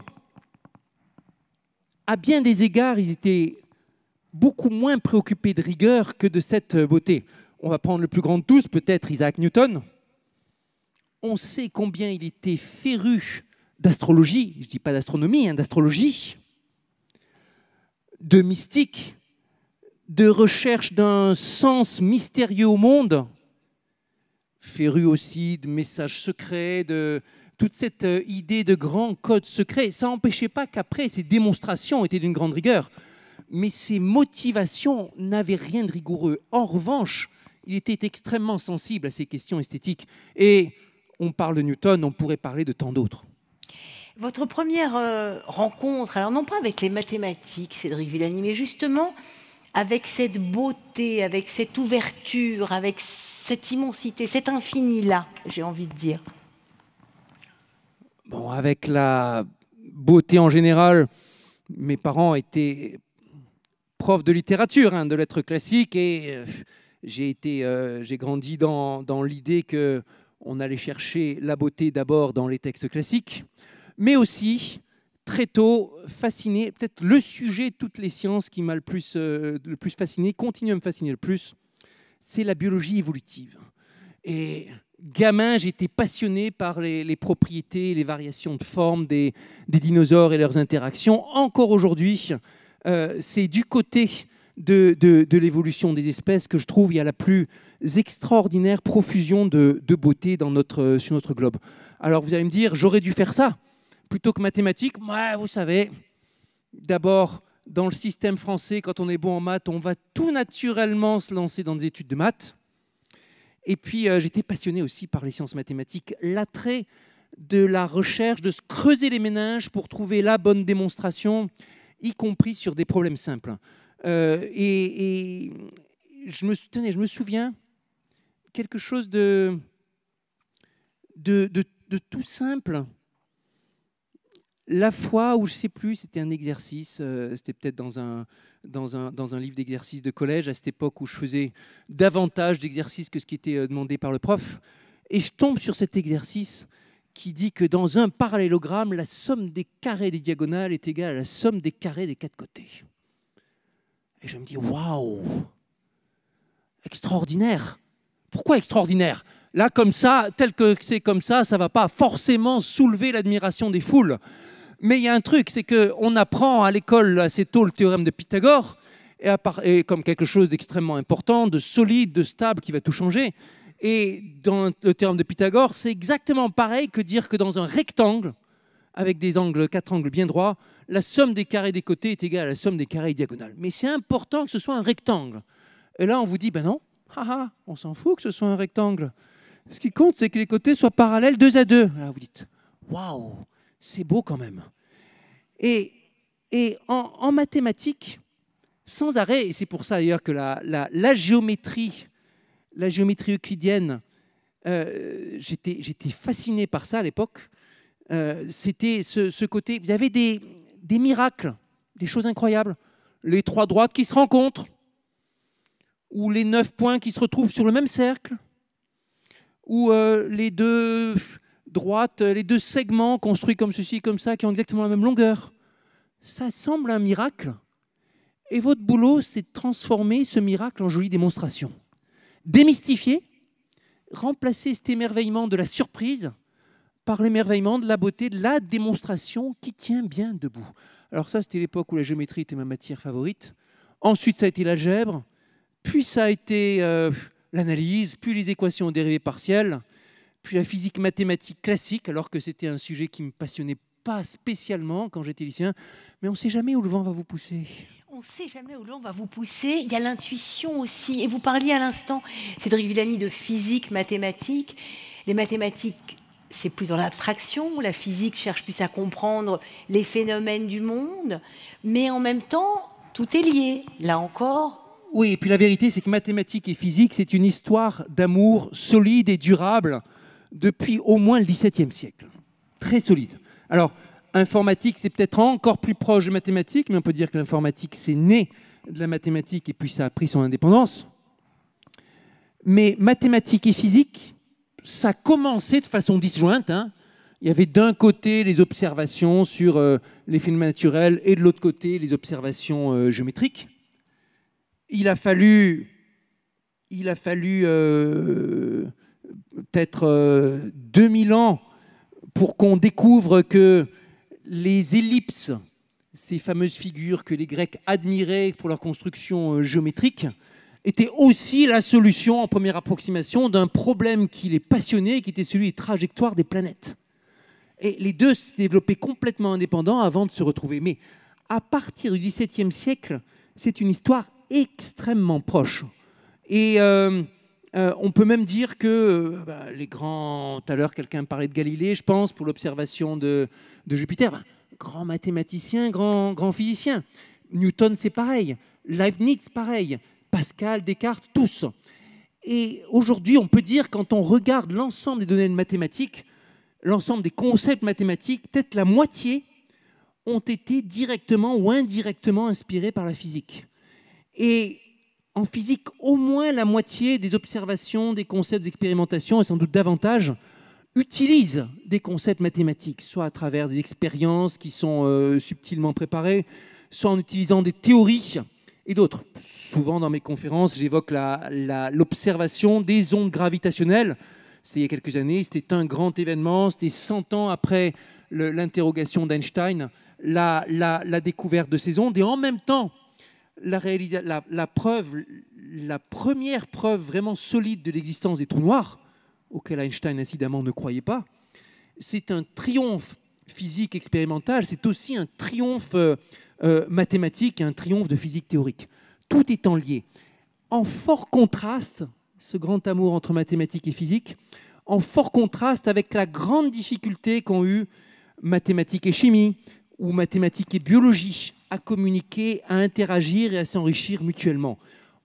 à bien des égards, ils étaient beaucoup moins préoccupés de rigueur que de cette beauté. On va prendre le plus grand de tous, peut-être Isaac Newton. On sait combien il était féru d'astrologie, je ne dis pas d'astronomie, hein, d'astrologie, de mystique, de recherche d'un sens mystérieux au monde, féru aussi de messages secrets, de toute cette idée de grands codes secrets. Ça n'empêchait pas qu'après, ces démonstrations étaient d'une grande rigueur, mais ses motivations n'avaient rien de rigoureux. En revanche, il était extrêmement sensible à ces questions esthétiques. Et on parle de Newton, on pourrait parler de tant d'autres. Votre première rencontre, alors non pas avec les mathématiques, Cédric Villani, mais justement avec cette beauté, avec cette ouverture, avec cette immensité, cet infini-là, j'ai envie de dire. Bon, avec la beauté en général, mes parents étaient profs de littérature, hein, de lettres classiques, et j'ai grandi dans l'idée qu'on allait chercher la beauté d'abord dans les textes classiques, mais aussi, très tôt, fasciné, peut-être le sujet de toutes les sciences qui m'a le plus fasciné, continue à me fasciner le plus, c'est la biologie évolutive. Et gamin, j'étais passionné par les propriétés, les variations de forme des dinosaures et leurs interactions. Encore aujourd'hui, c'est du côté de l'évolution des espèces que je trouve il y a la plus extraordinaire profusion de beauté sur notre globe. Alors vous allez me dire, j'aurais dû faire ça plutôt que mathématiques. Ouais, vous savez, d'abord, dans le système français, quand on est bon en maths, on va tout naturellement se lancer dans des études de maths. Et puis, j'étais passionné aussi par les sciences mathématiques. L'attrait de la recherche, de se creuser les méninges pour trouver la bonne démonstration, y compris sur des problèmes simples. Et je me souviens quelque chose de tout simple. La fois où, je ne sais plus, c'était un exercice, c'était peut-être dans un livre d'exercices de collège, à cette époque où je faisais davantage d'exercices que ce qui était demandé par le prof. Et je tombe sur cet exercice qui dit que dans un parallélogramme, la somme des carrés des diagonales est égale à la somme des carrés des quatre côtés. Et je me dis, waouh, extraordinaire. Pourquoi extraordinaire? Là, comme ça, tel que c'est comme ça ne va pas forcément soulever l'admiration des foules. Mais il y a un truc, c'est qu'on apprend à l'école assez tôt le théorème de Pythagore, et comme quelque chose d'extrêmement important, de solide, de stable, qui va tout changer. Et dans le théorème de Pythagore, c'est exactement pareil que dire que dans un rectangle, avec des angles, 4 angles bien droits, la somme des carrés des côtés est égale à la somme des carrés diagonales. Mais c'est important que ce soit un rectangle. Et là, on vous dit, ben non, on s'en fout que ce soit un rectangle. Ce qui compte, c'est que les côtés soient parallèles 2 à 2. Là, vous dites, waouh, c'est beau quand même. Et en mathématiques, sans arrêt, et c'est pour ça d'ailleurs que la géométrie euclidienne, j'étais fasciné par ça à l'époque. C'était ce côté, vous avez des miracles, des choses incroyables. Les 3 droites qui se rencontrent, ou les 9 points qui se retrouvent sur le même cercle, ou les 2 droites, les 2 segments construits comme ceci, comme ça, qui ont exactement la même longueur. Ça semble un miracle. Et votre boulot, c'est de transformer ce miracle en jolie démonstration. Démystifier, remplacer cet émerveillement de la surprise par l'émerveillement de la beauté, de la démonstration qui tient bien debout. Alors ça, c'était l'époque où la géométrie était ma matière favorite. Ensuite, ça a été l'algèbre. Puis ça a été l'analyse, puis les équations aux dérivées partielles, puis la physique mathématique classique, alors que c'était un sujet qui ne me passionnait pas spécialement quand j'étais lycéen. Mais on ne sait jamais où le vent va vous pousser. On ne sait jamais où l'on va vous pousser. Il y a l'intuition aussi. Et vous parliez à l'instant, Cédric Villani, de physique, mathématiques. Les mathématiques, c'est plus dans l'abstraction. La physique cherche plus à comprendre les phénomènes du monde. Mais en même temps, tout est lié. Là encore. Oui, et puis la vérité, c'est que mathématiques et physique, c'est une histoire d'amour solide et durable depuis au moins le XVIIe siècle. Très solide. Alors, informatique, c'est peut-être encore plus proche de mathématiques, mais on peut dire que l'informatique, c'est né de la mathématique et puis ça a pris son indépendance. Mais mathématiques et physique, ça a commencé de façon disjointe. Il y avait d'un côté les observations sur les phénomènes naturels et de l'autre côté les observations géométriques. Il a fallu peut-être 2000 ans pour qu'on découvre que les ellipses, ces fameuses figures que les Grecs admiraient pour leur construction géométrique, étaient aussi la solution en première approximation d'un problème qui les passionnait, qui était celui des trajectoires des planètes. Et les deux se développaient complètement indépendants avant de se retrouver. Mais à partir du XVIIe siècle, c'est une histoire extrêmement proche. Et on peut même dire que les grands... Tout à l'heure, quelqu'un parlait de Galilée, je pense, pour l'observation de Jupiter. Grand mathématicien, grand physicien. Newton, c'est pareil. Leibniz, pareil. Pascal, Descartes, tous. Et aujourd'hui, on peut dire, quand on regarde l'ensemble des données mathématiques, l'ensemble des concepts mathématiques, peut-être la moitié ont été directement ou indirectement inspirés par la physique. Et en physique, au moins la moitié des observations, des concepts d'expérimentation, et sans doute davantage, utilisent des concepts mathématiques, soit à travers des expériences qui sont subtilement préparées, soit en utilisant des théories et d'autres. Souvent dans mes conférences, j'évoque l'observation des ondes gravitationnelles. C'était il y a quelques années, c'était un grand événement, c'était 100 ans après l'interrogation d'Einstein, la découverte de ces ondes, et en même temps, la première preuve vraiment solide de l'existence des trous noirs, auquel Einstein incidemment ne croyait pas. C'est un triomphe physique expérimental, c'est aussi un triomphe mathématique, un triomphe de physique théorique. Tout étant lié. En fort contraste, ce grand amour entre mathématiques et physique, en fort contraste avec la grande difficulté qu'ont eu mathématiques et chimie, ou mathématiques et biologie, à communiquer, à interagir et à s'enrichir mutuellement.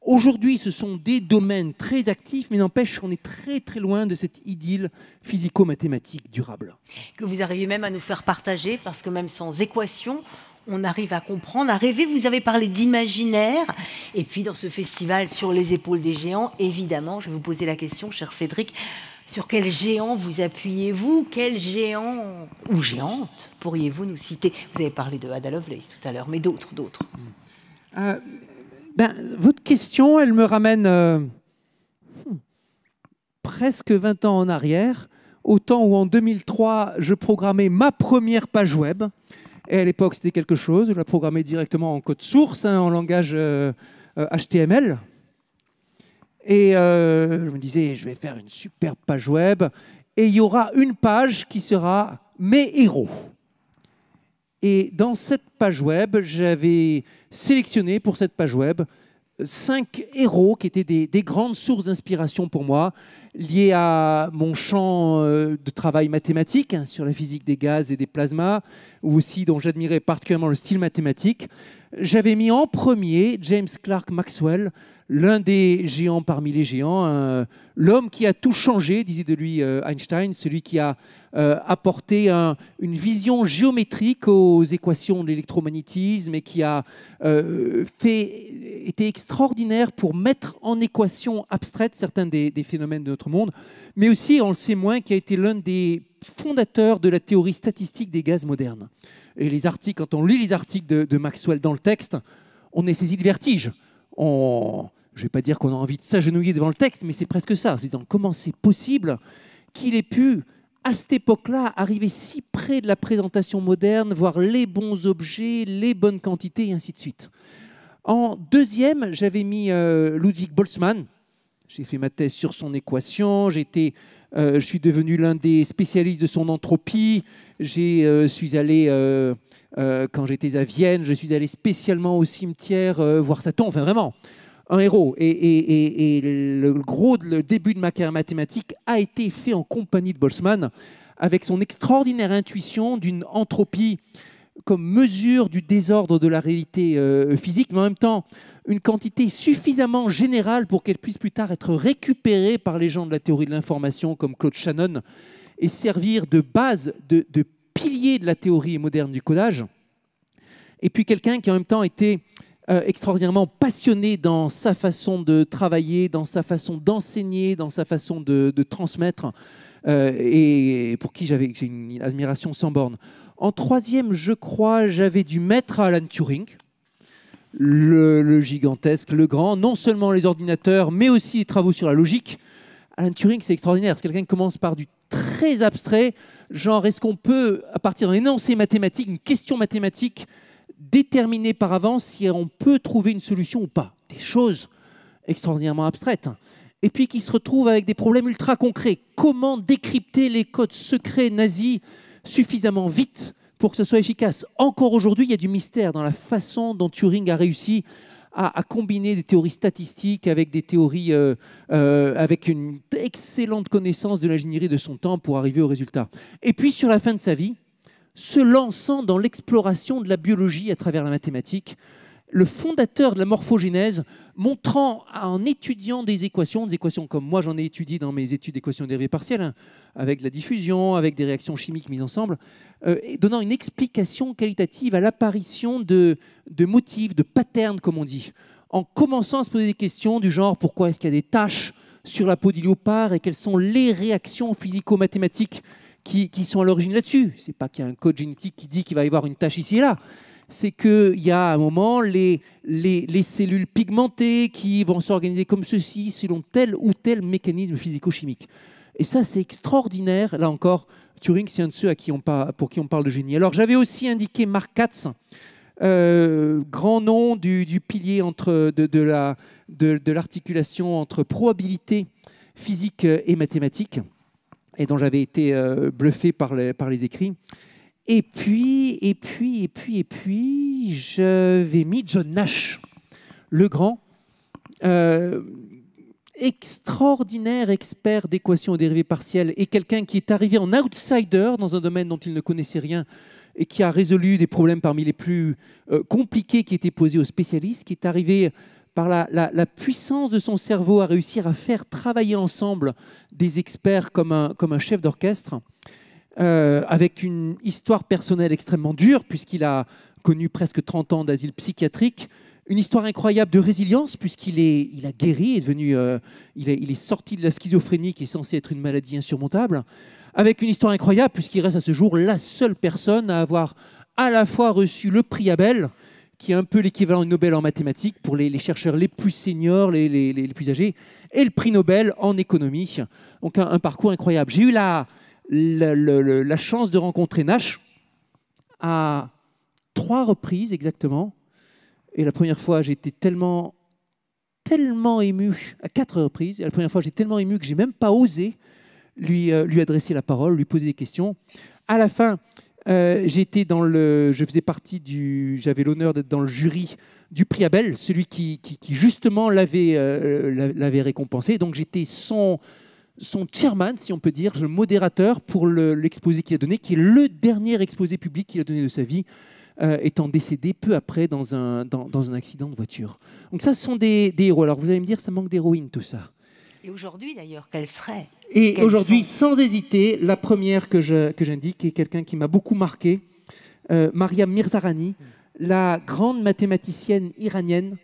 Aujourd'hui, ce sont des domaines très actifs, mais n'empêche qu'on est très très loin de cette idylle physico-mathématique durable. Que vous arrivez même à nous faire partager, parce que même sans équation, on arrive à comprendre, à rêver. Vous avez parlé d'imaginaire, et puis dans ce festival Sur les épaules des géants, évidemment, je vais vous poser la question, cher Cédric, sur quel géant vous appuyez-vous? Quel géant ou géante pourriez-vous nous citer? Vous avez parlé de Ada Lovelace tout à l'heure, mais d'autres. Votre question, elle me ramène presque 20 ans en arrière, au temps où en 2003, je programmais ma première page web. Et à l'époque, c'était quelque chose. Je la programmais directement en code source, en langage HTML. Et je me disais, je vais faire une superbe page web. Et il y aura une page qui sera mes héros. Et dans cette page web, j'avais sélectionné pour cette page web 5 héros qui étaient des grandes sources d'inspiration pour moi, liées à mon champ de travail mathématique sur la physique des gaz et des plasmas, ou aussi dont j'admirais particulièrement le style mathématique. J'avais mis en premier James Clerk Maxwell, l'un des géants parmi les géants, l'homme qui a tout changé, disait de lui Einstein, celui qui a apporté une vision géométrique aux équations de l'électromagnétisme et qui a été extraordinaire pour mettre en équation abstraite certains des phénomènes de notre monde, mais aussi, on le sait moins, qui a été l'un des fondateurs de la théorie statistique des gaz modernes. Et les articles, quand on lit les articles de Maxwell dans le texte, on est saisi de vertige. Je ne vais pas dire qu'on a envie de s'agenouiller devant le texte, mais c'est presque ça. C'est comment c'est possible qu'il ait pu, à cette époque-là, arriver si près de la présentation moderne, voir les bons objets, les bonnes quantités, et ainsi de suite. En deuxième, j'avais mis Ludwig Boltzmann. J'ai fait ma thèse sur son équation. Je suis devenu l'un des spécialistes de son entropie. Suis allé, quand j'étais à Vienne, je suis allé spécialement au cimetière voir sa tombe. Enfin, vraiment, un héros. Et le début de ma carrière mathématique a été fait en compagnie de Boltzmann, avec son extraordinaire intuition d'une entropie comme mesure du désordre de la réalité physique, mais en même temps une quantité suffisamment générale pour qu'elle puisse plus tard être récupérée par les gens de la théorie de l'information comme Claude Shannon et servir de base, de pilier de la théorie moderne du codage. Et puis quelqu'un qui en même temps était extraordinairement passionné dans sa façon de travailler, dans sa façon d'enseigner, dans sa façon de transmettre, et pour qui j'ai une admiration sans borne. En troisième, je crois, j'avais dû mettre Alan Turing, le gigantesque, le grand, non seulement les ordinateurs, mais aussi les travaux sur la logique, Alan Turing, c'est extraordinaire. C'est quelqu'un qui commence par du très abstrait, genre est-ce qu'on peut, à partir d'un énoncé mathématique, une question mathématique, déterminer par avance si on peut trouver une solution ou pas. Des choses extraordinairement abstraites. Et puis qui se retrouve avec des problèmes ultra concrets. Comment décrypter les codes secrets nazis suffisamment vite pour que ce soit efficace? Encore aujourd'hui, il y a du mystère dans la façon dont Turing a réussi à combiner des théories statistiques avec des théories, avec une excellente connaissance de l'ingénierie de son temps pour arriver au résultat. Et puis, sur la fin de sa vie, se lançant dans l'exploration de la biologie à travers la mathématique, le fondateur de la morphogénèse, montrant en étudiant des équations comme moi j'en ai étudié dans mes études d'équations dérivées partielles, hein, avec la diffusion, avec des réactions chimiques mises ensemble, et donnant une explication qualitative à l'apparition de motifs, de patterns, comme on dit, en commençant à se poser des questions du genre pourquoi est-ce qu'il y a des taches sur la peau du léopard et quelles sont les réactions physico-mathématiques qui sont à l'origine là-dessus. Ce n'est pas qu'il y a un code génétique qui dit qu'il va y avoir une tache ici et là. C'est qu'il y a à un moment les cellules pigmentées qui vont s'organiser comme ceci selon tel ou tel mécanisme physico-chimique. Et ça, c'est extraordinaire. Là encore, Turing, c'est un de ceux pour qui on parle de génie. Alors, j'avais aussi indiqué Mark Katz, grand nom du pilier de l'articulation entre probabilité physique et mathématiques, et dont j'avais été bluffé par les écrits. Et puis, j'avais mis John Nash, le grand, extraordinaire expert d'équations et dérivées partielles, et quelqu'un qui est arrivé en outsider dans un domaine dont il ne connaissait rien et qui a résolu des problèmes parmi les plus compliqués qui étaient posés aux spécialistes, qui est arrivé par la puissance de son cerveau à réussir à faire travailler ensemble des experts comme un chef d'orchestre. Avec une histoire personnelle extrêmement dure, puisqu'il a connu presque 30 ans d'asile psychiatrique, une histoire incroyable de résilience, puisqu'il a guéri, il est sorti de la schizophrénie, qui est censée être une maladie insurmontable, avec une histoire incroyable, puisqu'il reste à ce jour la seule personne à avoir à la fois reçu le prix Abel, qui est un peu l'équivalent du Nobel en mathématiques pour les chercheurs les plus seniors, les plus âgés, et le prix Nobel en économie. Donc un parcours incroyable. J'ai eu la chance de rencontrer Nash à 3 reprises exactement. Et la première fois, j'étais tellement ému, à 4 reprises. Et la première fois, j'étais tellement ému que je n'ai même pas osé lui adresser la parole, lui poser des questions. À la fin, j'avais l'honneur d'être dans le jury du prix Abel, celui qui justement l'avait récompensé. Donc j'étais son chairman, si on peut dire, le modérateur pour l'exposé qu'il a donné, qui est le dernier exposé public qu'il a donné de sa vie, étant décédé peu après dans un accident de voiture. Donc ça, ce sont des héros. Alors vous allez me dire, ça manque d'héroïne tout ça. Et aujourd'hui d'ailleurs, quelle serait? Et aujourd'hui, sans hésiter, la première que j'indique est quelqu'un qui m'a beaucoup marqué, Maryam Mirzaerani, la grande mathématicienne iranienne,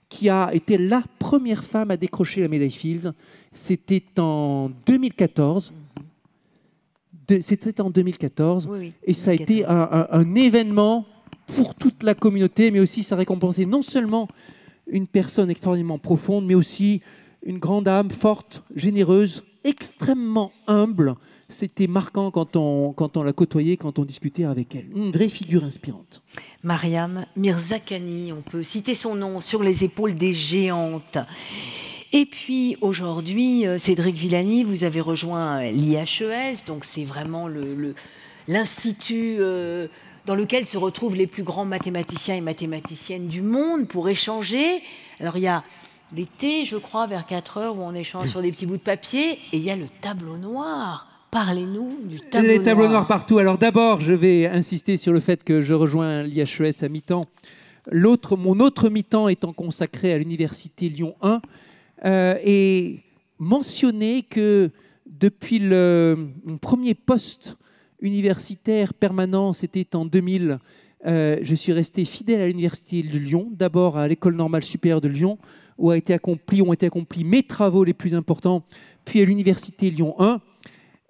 qui a été la première femme à décrocher la médaille Fields. C'était en 2014. C'était en 2014. Oui, et ça a été un événement pour toute la communauté, mais aussi ça récompensait non seulement une personne extraordinairement profonde, mais aussi une grande âme forte, généreuse, extrêmement humble. C'était marquant quand on la côtoyait, quand on discutait avec elle. Une vraie figure inspirante. Maryam Mirzaerani, on peut citer son nom, sur les épaules des géantes. Et puis aujourd'hui, Cédric Villani, vous avez rejoint l'IHES, donc c'est vraiment l'institut dans lequel se retrouvent les plus grands mathématiciens et mathématiciennes du monde pour échanger. Alors il y a l'été, je crois, vers 4 heures, où on échange sur des petits bouts de papier, et il y a le tableau noir. Parlez-nous du tableau noir. Les tableaux noirs partout. Alors d'abord, je vais insister sur le fait que je rejoins l'IHES à mi-temps. Mon autre mi-temps étant consacré à l'université Lyon 1, et mentionner que depuis mon premier poste universitaire permanent, c'était en 2000, je suis resté fidèle à l'université de Lyon, d'abord à l'École normale supérieure de Lyon, où ont été accomplis mes travaux les plus importants, puis à l'université Lyon 1,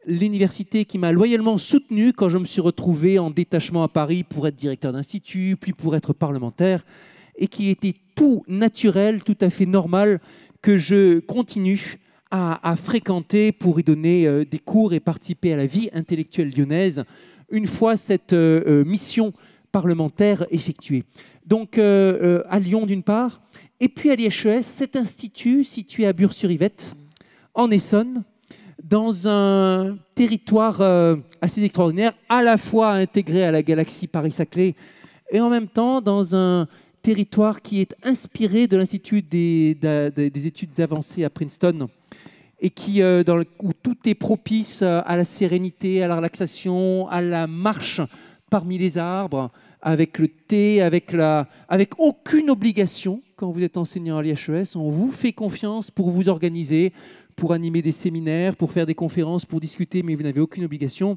l'université qui m'a loyalement soutenu quand je me suis retrouvé en détachement à Paris pour être directeur d'institut, puis pour être parlementaire, et qu'il était tout naturel, tout à fait normal que je continue à fréquenter pour y donner des cours et participer à la vie intellectuelle lyonnaise une fois cette mission parlementaire effectuée. Donc à Lyon d'une part, et puis à l'IHES, cet institut situé à Bure-sur-Yvette, en Essonne, dans un territoire assez extraordinaire, à la fois intégré à la galaxie Paris-Saclay et en même temps dans un territoire qui est inspiré de l'Institut des études avancées à Princeton et qui, où tout est propice à la sérénité, à la relaxation, à la marche parmi les arbres, avec le thé, avec aucune obligation. Quand vous êtes enseignant à l'IHES, on vous fait confiance pour vous organiser, pour animer des séminaires, pour faire des conférences, pour discuter, mais vous n'avez aucune obligation.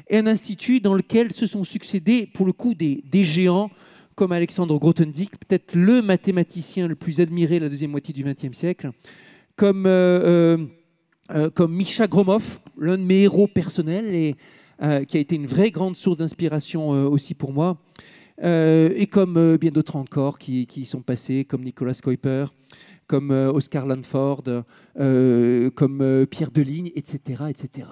Et un institut dans lequel se sont succédés, pour le coup, des géants, comme Alexandre Grothendieck, peut-être le mathématicien le plus admiré de la deuxième moitié du XXe siècle, comme Misha Gromov, l'un de mes héros personnels, et qui a été une vraie grande source d'inspiration aussi pour moi, et comme bien d'autres encore qui sont passés, comme Nicolas Kuiper, comme Oscar Lanford, comme Pierre Deligne, etc., etc.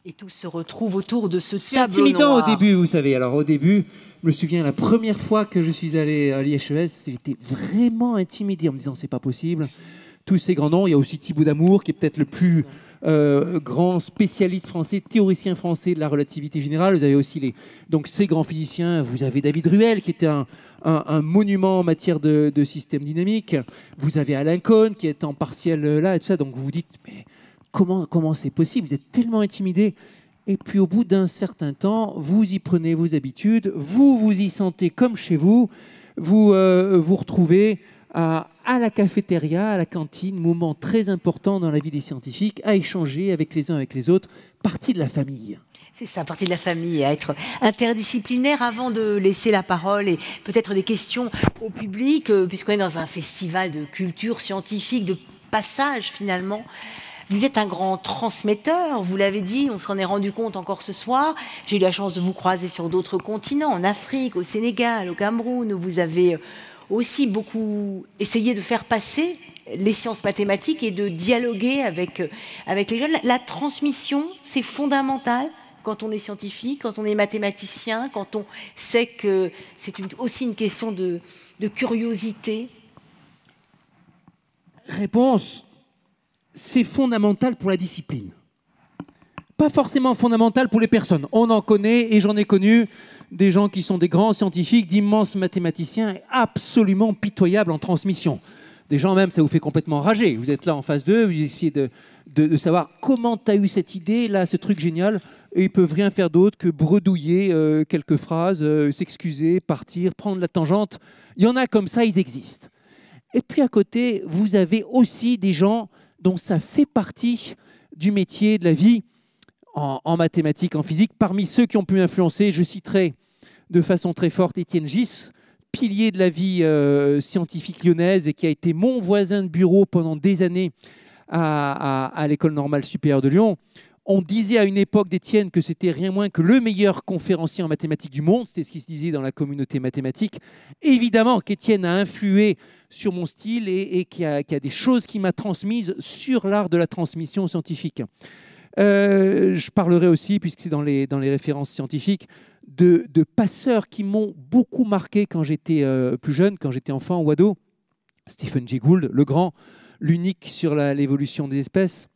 Et tous se retrouvent autour de ce C'est tableau intimidant noir. au début, vous savez. Alors au début, je me souviens, la première fois que je suis allé à l'IHES, j'étais vraiment intimidé en me disant c'est pas possible. Tous ces grands noms, il y a aussi Thibaut Damour, qui est peut-être le plus grand spécialiste français, théoricien français de la relativité générale. Vous avez aussi donc ces grands physiciens. Vous avez David Ruel, qui était un monument en matière de système dynamique. Vous avez Alain Cohn, qui est en partiel là, et tout ça. Donc vous vous dites, mais comment c'est possible? Vous êtes tellement intimidé. Et puis au bout d'un certain temps, vous y prenez vos habitudes, vous vous y sentez comme chez vous, vous vous retrouvez à la cafétéria, à la cantine, moment très important dans la vie des scientifiques, à échanger avec les uns avec les autres, partie de la famille. C'est ça, partie de la famille, à être interdisciplinaire avant de laisser la parole et peut-être des questions au public, puisqu'on est dans un festival de culture scientifique, de passage finalement. Vous êtes un grand transmetteur, vous l'avez dit, on s'en est rendu compte encore ce soir. J'ai eu la chance de vous croiser sur d'autres continents, en Afrique, au Sénégal, au Cameroun, où vous avez aussi beaucoup essayé de faire passer les sciences mathématiques et de dialoguer avec les jeunes. La transmission, c'est fondamental quand on est scientifique, quand on est mathématicien, quand on sait que c'est aussi une question de curiosité. Réponse, c'est fondamental pour la discipline. Pas forcément fondamental pour les personnes. On en connaît, et j'en ai connu, des gens qui sont des grands scientifiques, d'immenses mathématiciens, absolument pitoyables en transmission. Des gens même, ça vous fait complètement rager. Vous êtes là en face d'eux, vous essayez de savoir comment tu as eu cette idée, là, ce truc génial, et ils peuvent rien faire d'autre que bredouiller quelques phrases, s'excuser, partir, prendre la tangente. Il y en a comme ça, ils existent. Et puis à côté, vous avez aussi des gens dont ça fait partie du métier, de la vie, en mathématiques, en physique. Parmi ceux qui ont pu m'influencer, je citerai de façon très forte Étienne Gis, pilier de la vie scientifique lyonnaise et qui a été mon voisin de bureau pendant des années à l'École normale supérieure de Lyon. On disait à une époque d'Étienne que c'était rien moins que le meilleur conférencier en mathématiques du monde. C'était ce qui se disait dans la communauté mathématique. Évidemment qu'Étienne a influé sur mon style et qu'il y a des choses qu'il m'a transmises sur l'art de la transmission scientifique. Je parlerai aussi, puisque c'est dans les références scientifiques, de passeurs qui m'ont beaucoup marqué quand j'étais plus jeune, quand j'étais enfant ou ado. Stephen Jay Gould, le grand, l'unique sur l'évolution des espèces.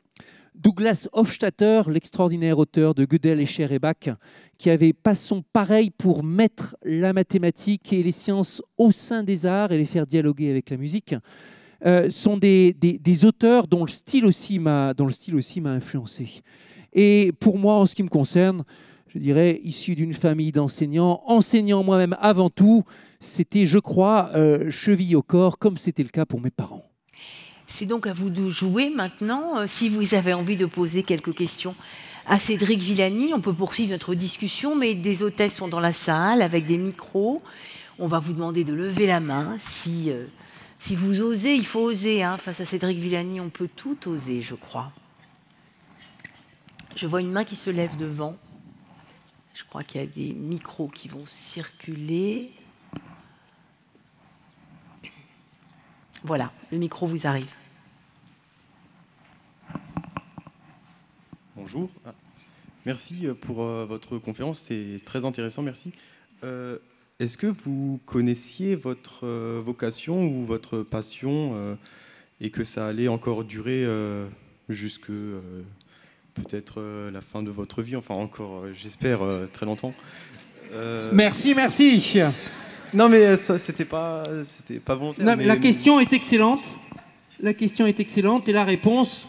Douglas Hofstadter, l'extraordinaire auteur de Gödel, Escher et Bach, qui avait pas son pareil pour mettre la mathématique et les sciences au sein des arts et les faire dialoguer avec la musique, sont des auteurs dont le style aussi m'a influencé. Et pour moi, en ce qui me concerne, je dirais, issu d'une famille d'enseignants, enseignant moi-même avant tout, c'était, je crois, cheville au corps, comme c'était le cas pour mes parents. C'est donc à vous de jouer maintenant. Si vous avez envie de poser quelques questions à Cédric Villani, on peut poursuivre notre discussion, mais des hôtesses sont dans la salle avec des micros. On va vous demander de lever la main. Si vous osez, il faut oser. Hein. Face à Cédric Villani, on peut tout oser, je crois. Je vois une main qui se lève devant. Je crois qu'il y a des micros qui vont circuler. Voilà, le micro vous arrive. bonjour. Merci pour votre conférence, c'est très intéressant, merci. Est-ce que vous connaissiez votre vocation ou votre passion et que ça allait encore durer jusque peut-être la fin de votre vie, enfin encore, j'espère, très longtemps. Merci. Non mais ça, c'était pas volontaire. Non, mais la question est excellente. La question est excellente et la réponse,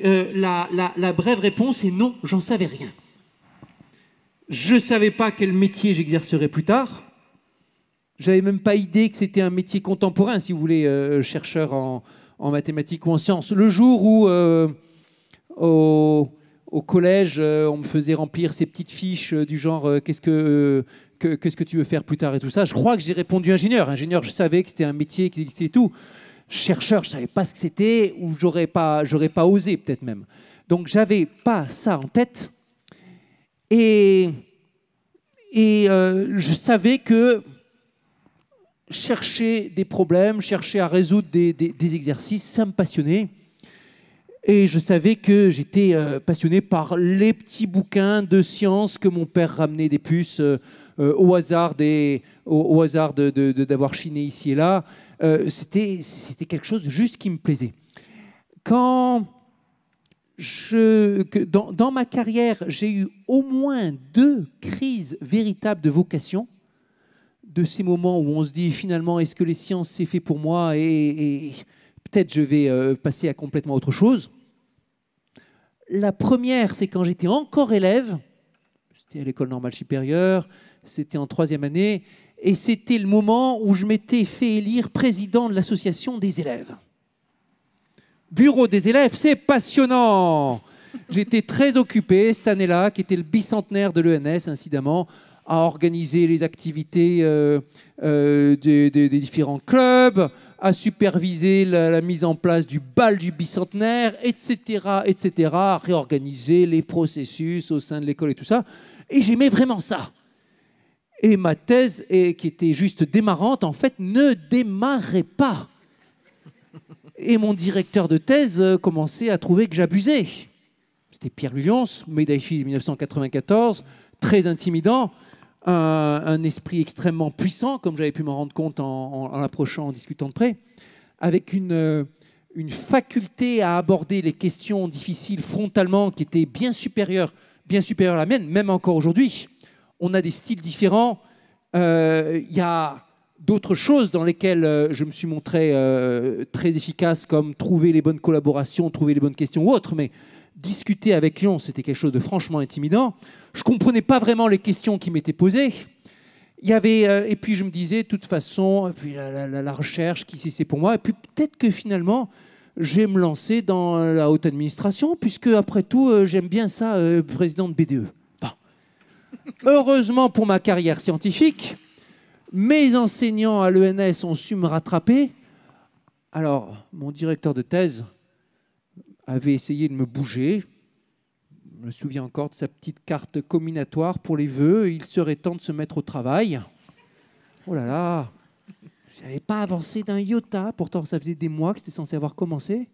la brève réponse est non, j'en savais rien. Je ne savais pas quel métier j'exercerais plus tard. J'avais même pas idée que c'était un métier contemporain, si vous voulez, chercheur en mathématiques ou en sciences. Le jour où, au collège, on me faisait remplir ces petites fiches du genre qu'est-ce que tu veux faire plus tard et tout ça, je crois que j'ai répondu ingénieur. Ingénieur, je savais que c'était un métier qui existait et tout. Chercheur, je ne savais pas ce que c'était ou j'aurais pas osé peut-être même. Donc, j'avais pas ça en tête. Et je savais que chercher des problèmes, chercher à résoudre des exercices, ça me passionnait. Et je savais que j'étais passionné par les petits bouquins de sciences que mon père ramenait des puces au hasard d'avoir chiné ici et là. C'était quelque chose juste qui me plaisait. Dans ma carrière, j'ai eu au moins 2 crises véritables de vocation, de ces moments où on se dit finalement est-ce que les sciences c'est fait pour moi et peut-être je vais passer à complètement autre chose. La première, c'est quand j'étais encore élève, c'était à l'école normale supérieure, c'était en 3e année, et c'était le moment où je m'étais fait élire président de l'association des élèves. Bureau des élèves, c'est passionnant. J'étais très occupé cette année-là, qui était le bicentenaire de l'ENS, incidemment, à organiser les activités des différents clubs, à superviser la mise en place du bal du bicentenaire, etc., à réorganiser les processus au sein de l'école et tout ça. Et j'aimais vraiment ça. Et ma thèse, qui était juste démarrante, en fait, ne démarrait pas. Et mon directeur de thèse commençait à trouver que j'abusais. C'était Pierre Lullions, médaille Fields 1994, très intimidant, un esprit extrêmement puissant, comme j'avais pu m'en rendre compte en l'approchant, en discutant de près, avec une faculté à aborder les questions difficiles frontalement qui était bien supérieure à la mienne, même encore aujourd'hui. On a des styles différents. Il y a d'autres choses dans lesquelles je me suis montré très efficace, comme trouver les bonnes collaborations, trouver les bonnes questions ou autres, mais discuter avec Lyon, c'était quelque chose de franchement intimidant. Je ne comprenais pas vraiment les questions qui m'étaient posées. Il y avait, et puis je me disais, de toute façon, puis la recherche, qui c'est pour moi, et puis peut-être que finalement, je vais me lancer dans la haute administration, puisque après tout, j'aime bien ça, président de BDE. Bon. Heureusement pour ma carrière scientifique, mes enseignants à l'ENS ont su me rattraper. Alors, mon directeur de thèse avait essayé de me bouger. Je me souviens encore de sa petite carte combinatoire pour les vœux. Il serait temps de se mettre au travail. Oh là là, je n'avais pas avancé d'un iota. Pourtant, ça faisait des mois que c'était censé avoir commencé.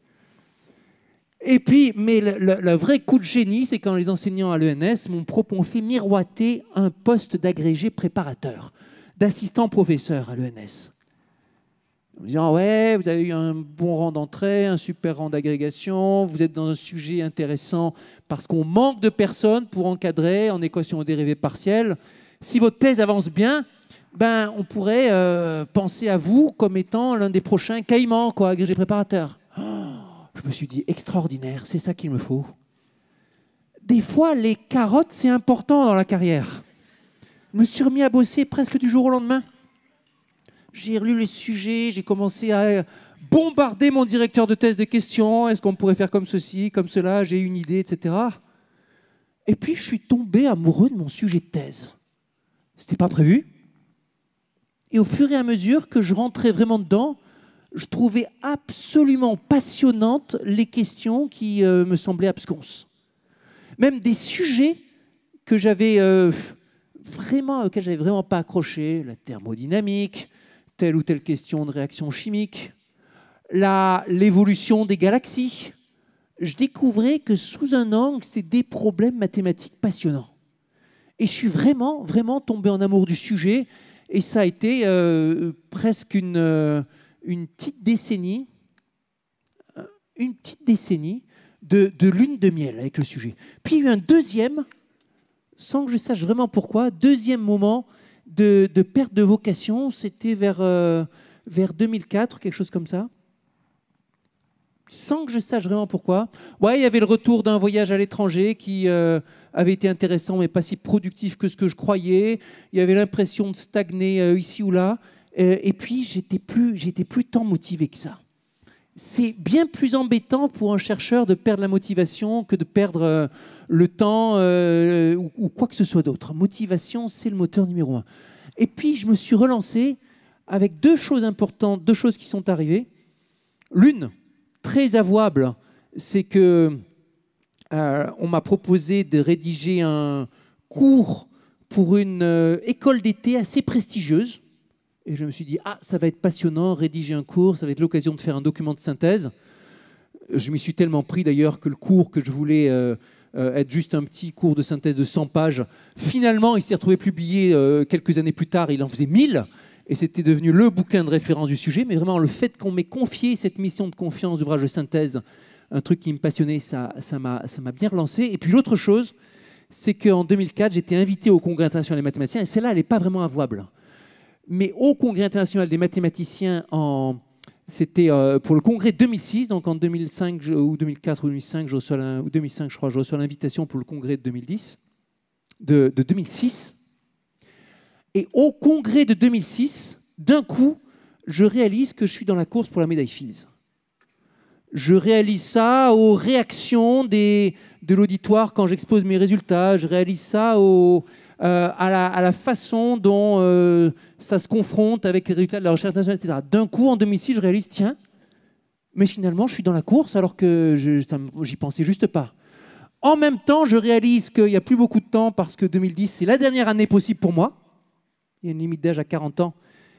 Et puis, mais le vrai coup de génie, c'est quand les enseignants à l'ENS m'ont fait miroiter un poste d'agrégé préparateur, d'assistant professeur à l'ENS. En me disant, ouais, vous avez eu un bon rang d'entrée, un super rang d'agrégation, vous êtes dans un sujet intéressant parce qu'on manque de personnes pour encadrer en équation dérivée partielle. Si votre thèse avance bien, ben, on pourrait penser à vous comme étant l'un des prochains Caïmans, quoi, agrégé préparateur. Oh, je me suis dit, extraordinaire, c'est ça qu'il me faut. Des fois, les carottes, c'est important dans la carrière. Je me suis remis à bosser presque du jour au lendemain. J'ai relu les sujets, j'ai commencé à bombarder mon directeur de thèse de questions. Est-ce qu'on pourrait faire comme ceci, comme cela? J'ai une idée, etc. Et puis, je suis tombé amoureux de mon sujet de thèse. C'était pas prévu. Et au fur et à mesure que je rentrais vraiment dedans, je trouvais absolument passionnantes les questions qui me semblaient absconses. Même des sujets que j'avais auxquels j'avais vraiment pas accroché, la thermodynamique, telle ou telle question de réaction chimique, l'évolution des galaxies, je découvrais que sous un angle, c'était des problèmes mathématiques passionnants. Et je suis vraiment, vraiment tombé en amour du sujet. Et ça a été presque une petite décennie de lune de miel avec le sujet. Puis il y a eu un deuxième, sans que je sache vraiment pourquoi, deuxième moment de perte de vocation. C'était vers 2004, quelque chose comme ça. Sans que je sache vraiment pourquoi. Ouais, il y avait le retour d'un voyage à l'étranger qui avait été intéressant, mais pas si productif que ce que je croyais. Il y avait l'impression de stagner ici ou là. Et puis, j'étais plus tant motivé que ça. C'est bien plus embêtant pour un chercheur de perdre la motivation que de perdre le temps ou quoi que ce soit d'autre. Motivation, c'est le moteur numéro 1. Et puis, je me suis relancé avec deux choses importantes, deux choses qui sont arrivées. L'une, très avouable, c'est que on m'a proposé de rédiger un cours pour une école d'été assez prestigieuse. Et je me suis dit, ça va être passionnant, rédiger un cours, ça va être l'occasion de faire un document de synthèse. Je m'y suis tellement pris d'ailleurs que le cours que je voulais être juste un petit cours de synthèse de 100 pages, finalement, il s'est retrouvé publié quelques années plus tard, il en faisait 1000. Et c'était devenu le bouquin de référence du sujet. Mais vraiment, le fait qu'on m'ait confié cette mission de confiance d'ouvrage de synthèse, un truc qui me passionnait, ça m'a bien relancé. Et puis l'autre chose, c'est qu'en 2004, j'étais invité au Congrès international des mathématiciens. Et celle-là, elle n'est pas vraiment avouable. Mais au Congrès international des mathématiciens, c'était pour le Congrès 2006, donc en 2005 ou 2004 ou 2005, ou 2005, je crois, je reçois l'invitation pour le Congrès de 2010, de 2006. Et au congrès de 2006, d'un coup, je réalise que je suis dans la course pour la médaille Fields. Je réalise ça aux réactions de l'auditoire quand j'expose mes résultats. Je réalise ça à la façon dont ça se confronte avec les résultats de la recherche nationale, etc. D'un coup, en 2006, je réalise, tiens, mais finalement, je suis dans la course alors que j'y pensais juste pas. En même temps, je réalise qu'il n'y a plus beaucoup de temps parce que 2010, c'est la dernière année possible pour moi. Il y a une limite d'âge à 40 ans.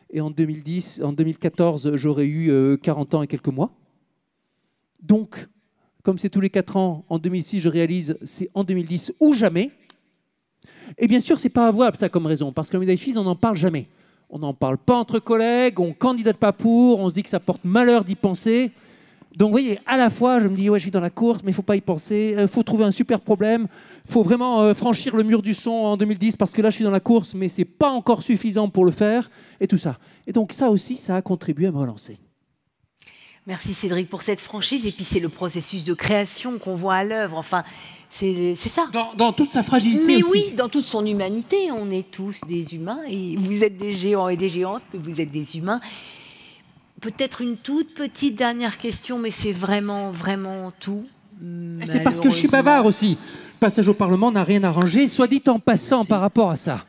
Et en 2014, j'aurais eu 40 ans et quelques mois. Donc, comme c'est tous les 4 ans, en 2006, je réalise c'est en 2010 ou jamais. Et bien sûr, ce n'est pas avouable, ça, comme raison, parce que la médaille Fields, on n'en parle jamais. On n'en parle pas entre collègues, on ne candidate pas pour, on se dit que ça porte malheur d'y penser. Donc, vous voyez, à la fois, je me dis, ouais, je suis dans la course, mais il ne faut pas y penser. Il faut trouver un super problème. Il faut vraiment franchir le mur du son en 2010, parce que là, je suis dans la course, mais ce n'est pas encore suffisant pour le faire, et tout ça. Et donc, ça aussi, ça a contribué à me relancer. Merci Cédric pour cette franchise. Et puis, c'est le processus de création qu'on voit à l'œuvre. Enfin, c'est ça. Dans toute sa fragilité mais aussi. Oui, dans toute son humanité. On est tous des humains. Et vous êtes des géants et des géantes, mais vous êtes des humains. Peut-être une toute petite dernière question, mais c'est vraiment, vraiment tout. C'est parce que je suis bavard aussi. Le passage au Parlement n'a rien arrangé, soit dit en passant. Merci. Par rapport à ça.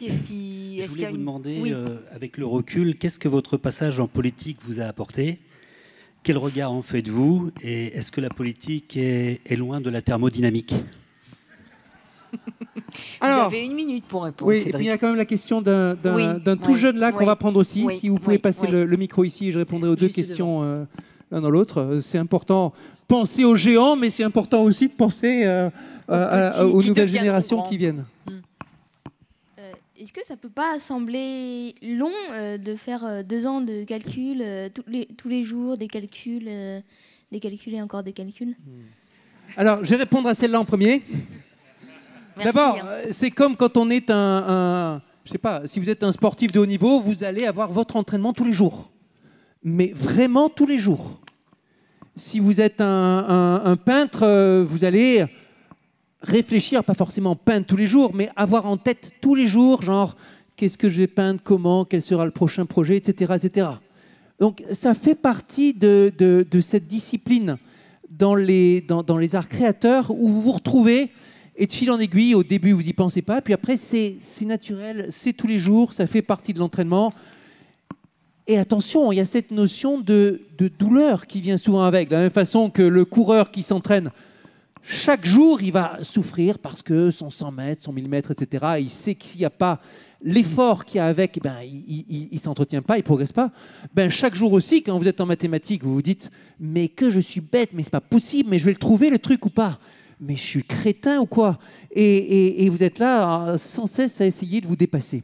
Je voulais vous demander, oui. Avec le recul, qu'est-ce que votre passage en politique vous a apporté ? Quel regard en faites-vous ? Et est-ce que la politique est loin de la thermodynamique ? Alors, vous avez 1 minute pour répondre. Oui, Cédric. Et puis il y a quand même la question d'un tout jeune là qu'on va prendre aussi. Si vous pouvez passer le micro ici, et je répondrai aux deux questions l'un dans l'autre. C'est important de penser aux géants, mais c'est important aussi de penser aux nouvelles générations qui viennent. Est-ce que ça peut pas sembler long de faire 2 ans de calcul tous les jours, des calculs et encore des calculs ? Alors, je vais répondre à celle-là en premier. D'abord, c'est comme quand on est je sais pas, si vous êtes un sportif de haut niveau, vous allez avoir votre entraînement tous les jours. Mais vraiment tous les jours. Si vous êtes un peintre, vous allez réfléchir, pas forcément peindre tous les jours, mais avoir en tête tous les jours, genre, qu'est-ce que je vais peindre, comment, quel sera le prochain projet, etc. etc. Donc, ça fait partie de cette discipline dans les arts créateurs où vous vous retrouvez. Et de fil en aiguille, au début, vous n'y pensez pas. Puis après, c'est naturel, c'est tous les jours, ça fait partie de l'entraînement. Et attention, il y a cette notion de douleur qui vient souvent avec. De la même façon que le coureur qui s'entraîne, chaque jour, il va souffrir parce que son 100 mètres, son 1000 mètres, etc., il sait que s'il n'y a pas l'effort qu'il y a avec, il ne s'entretient pas, il ne progresse pas. Chaque jour aussi, quand vous êtes en mathématiques, vous vous dites « mais que je suis bête, mais ce n'est pas possible, mais je vais le trouver le truc ou pas ? Mais je suis crétin ou quoi ?» et vous êtes là sans cesse à essayer de vous dépasser.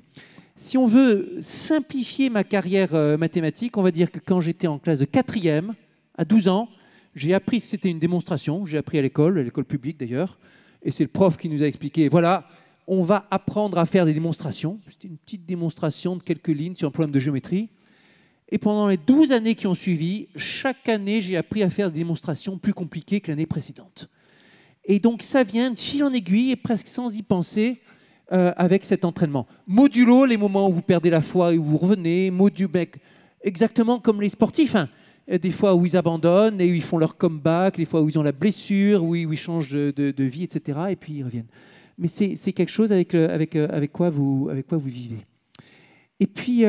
Si on veut simplifier ma carrière mathématique, on va dire que quand j'étais en classe de 4e, à 12 ans, j'ai appris que c'était une démonstration. J'ai appris à l'école publique d'ailleurs. Et c'est le prof qui nous a expliqué, voilà, on va apprendre à faire des démonstrations. C'était une petite démonstration de quelques lignes sur un problème de géométrie. Et pendant les 12 années qui ont suivi, chaque année, j'ai appris à faire des démonstrations plus compliquées que l'année précédente. Et donc, ça vient de fil en aiguille et presque sans y penser avec cet entraînement. Modulo les moments où vous perdez la foi et où vous revenez. Exactement comme les sportifs. Des fois où ils abandonnent et où ils font leur comeback, des fois où ils ont la blessure, où ils changent de vie, etc. Et puis ils reviennent. Mais c'est quelque chose avec quoi vous vivez. Et puis,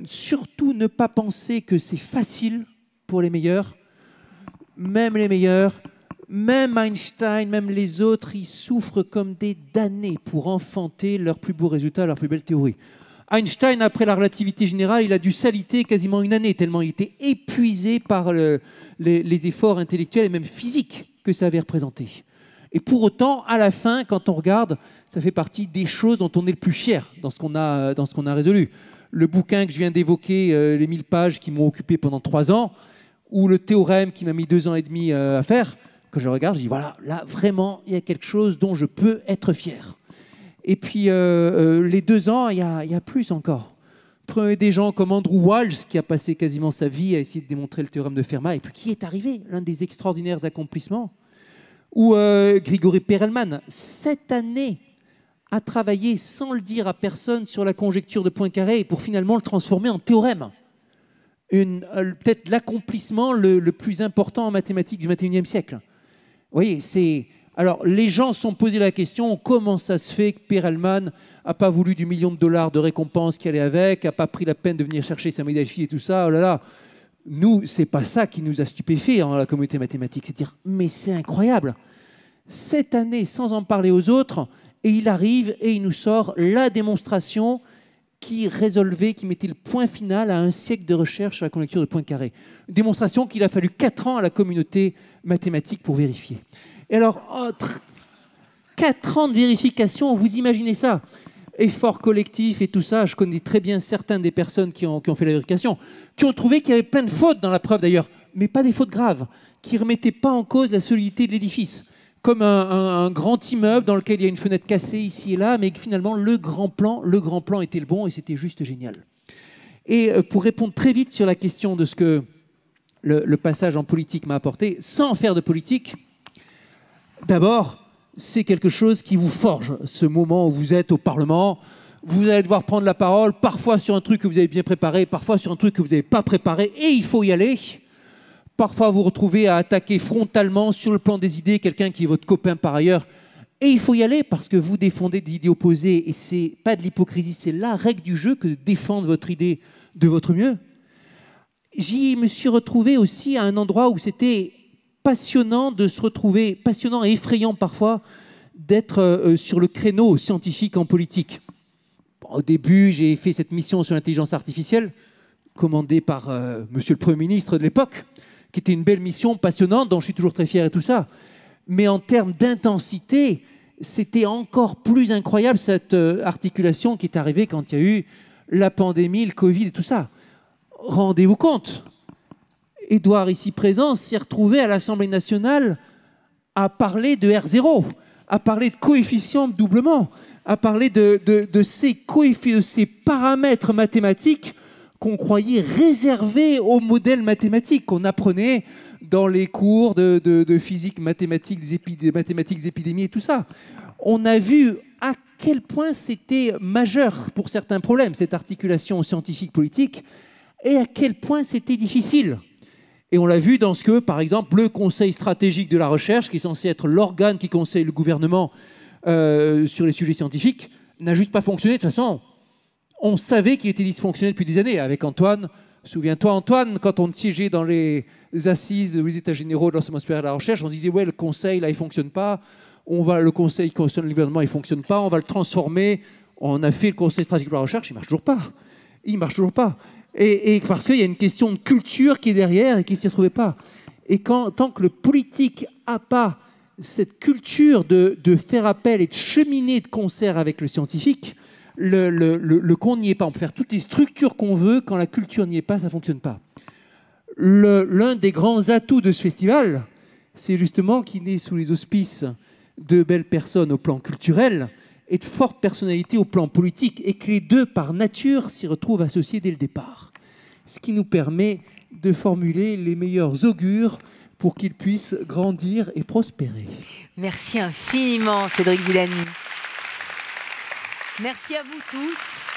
surtout ne pas penser que c'est facile pour les meilleurs. Même les meilleurs, même Einstein, même les autres, ils souffrent comme des damnés pour enfanter leurs plus beaux résultats, leurs plus belles théories. Einstein, après la relativité générale, il a dû s'aliter quasiment une année, tellement il était épuisé par les efforts intellectuels et même physiques que ça avait représenté. Et pour autant, à la fin, quand on regarde, ça fait partie des choses dont on est le plus fier dans ce qu'on a résolu. Le bouquin que je viens d'évoquer, les 1000 pages qui m'ont occupé pendant 3 ans, ou le théorème qui m'a mis 2 ans et demi à faire, quand je regarde, je dis voilà, là vraiment, il y a quelque chose dont je peux être fier. Et puis, les 2 ans, il y a plus encore. Prenez des gens comme Andrew Walsh, qui a passé quasiment sa vie à essayer de démontrer le théorème de Fermat, et puis qui est arrivé, l'un des extraordinaires accomplissements. Ou Grigori Perelman, 7 années à travailler sans le dire à personne sur la conjecture de Poincaré pour finalement le transformer en théorème. Peut-être l'accomplissement le plus important en mathématiques du XXIe siècle. Vous voyez, c'est... Alors, les gens se sont posé la question, comment ça se fait que Perelman n'a pas voulu du $1 million de récompense qui allait avec, n'a pas pris la peine de venir chercher sa médaille Fields et tout ça, oh là là. Nous, c'est pas ça qui nous a stupéfaits dans la communauté mathématique, c'est dire, mais c'est incroyable. 7 années sans en parler aux autres, et il arrive et il nous sort la démonstration qui résolvait, qui mettait le point final à un siècle de recherche sur la conjecture de Poincaré. Une démonstration qu'il a fallu 4 ans à la communauté mathématique pour vérifier. Et alors, 4 ans de vérification, vous imaginez ça? Effort collectif et tout ça, je connais très bien certaines des personnes qui ont fait la vérification, qui ont trouvé qu'il y avait plein de fautes dans la preuve d'ailleurs, mais pas des fautes graves, qui ne remettaient pas en cause la solidité de l'édifice. Comme un grand immeuble dans lequel il y a une fenêtre cassée ici et là, mais que finalement le grand plan était le bon et c'était juste génial. Et pour répondre très vite sur la question de ce que le passage en politique m'a apporté, sans faire de politique, d'abord, c'est quelque chose qui vous forge, ce moment où vous êtes au Parlement. Vous allez devoir prendre la parole, parfois sur un truc que vous avez bien préparé, parfois sur un truc que vous n'avez pas préparé, et il faut y aller. Parfois, vous vous retrouvez à attaquer frontalement sur le plan des idées quelqu'un qui est votre copain par ailleurs, et il faut y aller parce que vous défendez des idées opposées, et c'est pas de l'hypocrisie, c'est la règle du jeu que de défendre votre idée de votre mieux. J'y me suis retrouvé aussi à un endroit où c'était passionnant de se retrouver, passionnant et effrayant parfois, d'être sur le créneau scientifique en politique. Bon, au début, j'ai fait cette mission sur l'intelligence artificielle, commandée par monsieur le Premier ministre de l'époque, qui était une belle mission passionnante, dont je suis toujours très fier et tout ça. Mais en termes d'intensité, c'était encore plus incroyable cette articulation qui est arrivée quand il y a eu la pandémie, le Covid et tout ça. Rendez-vous compte, Édouard, ici présent, s'est retrouvé à l'Assemblée nationale à parler de R0, à parler de coefficient de doublement, à parler de ces paramètres mathématiques qu'on croyait réservés aux modèles mathématiques qu'on apprenait dans les cours de physique, mathématiques, mathématiques, épidémies et tout ça. On a vu à quel point c'était majeur pour certains problèmes, cette articulation scientifique-politique, et à quel point c'était difficile. Et on l'a vu dans ce que, par exemple, le Conseil stratégique de la recherche, qui est censé être l'organe qui conseille le gouvernement sur les sujets scientifiques, n'a juste pas fonctionné. De toute façon, on savait qu'il était dysfonctionnel depuis des années. Avec Antoine, souviens-toi Antoine, quand on siégeait dans les assises des États généraux de l'enseignement supérieur de la recherche, on disait « ouais, le Conseil, là, il ne fonctionne pas. Le Conseil qui concerne le gouvernement, il ne fonctionne pas. On va le transformer. On a fait le Conseil stratégique pour la recherche, il ne marche toujours pas. Il ne marche toujours pas. Et parce qu'il y a une question de culture qui est derrière et qui ne s'y retrouvait pas. Et tant que le politique n'a pas cette culture de faire appel et de cheminer de concert avec le scientifique, le con n'y est pas. On peut faire toutes les structures qu'on veut, quand la culture n'y est pas, ça ne fonctionne pas. L'un des grands atouts de ce festival, c'est justement qu'il est sous les auspices de belles personnes au plan culturel et de fortes personnalités au plan politique, et que les deux, par nature, s'y retrouvent associés dès le départ. Ce qui nous permet de formuler les meilleurs augures pour qu'ils puissent grandir et prospérer. Merci infiniment, Cédric Villani. Merci à vous tous.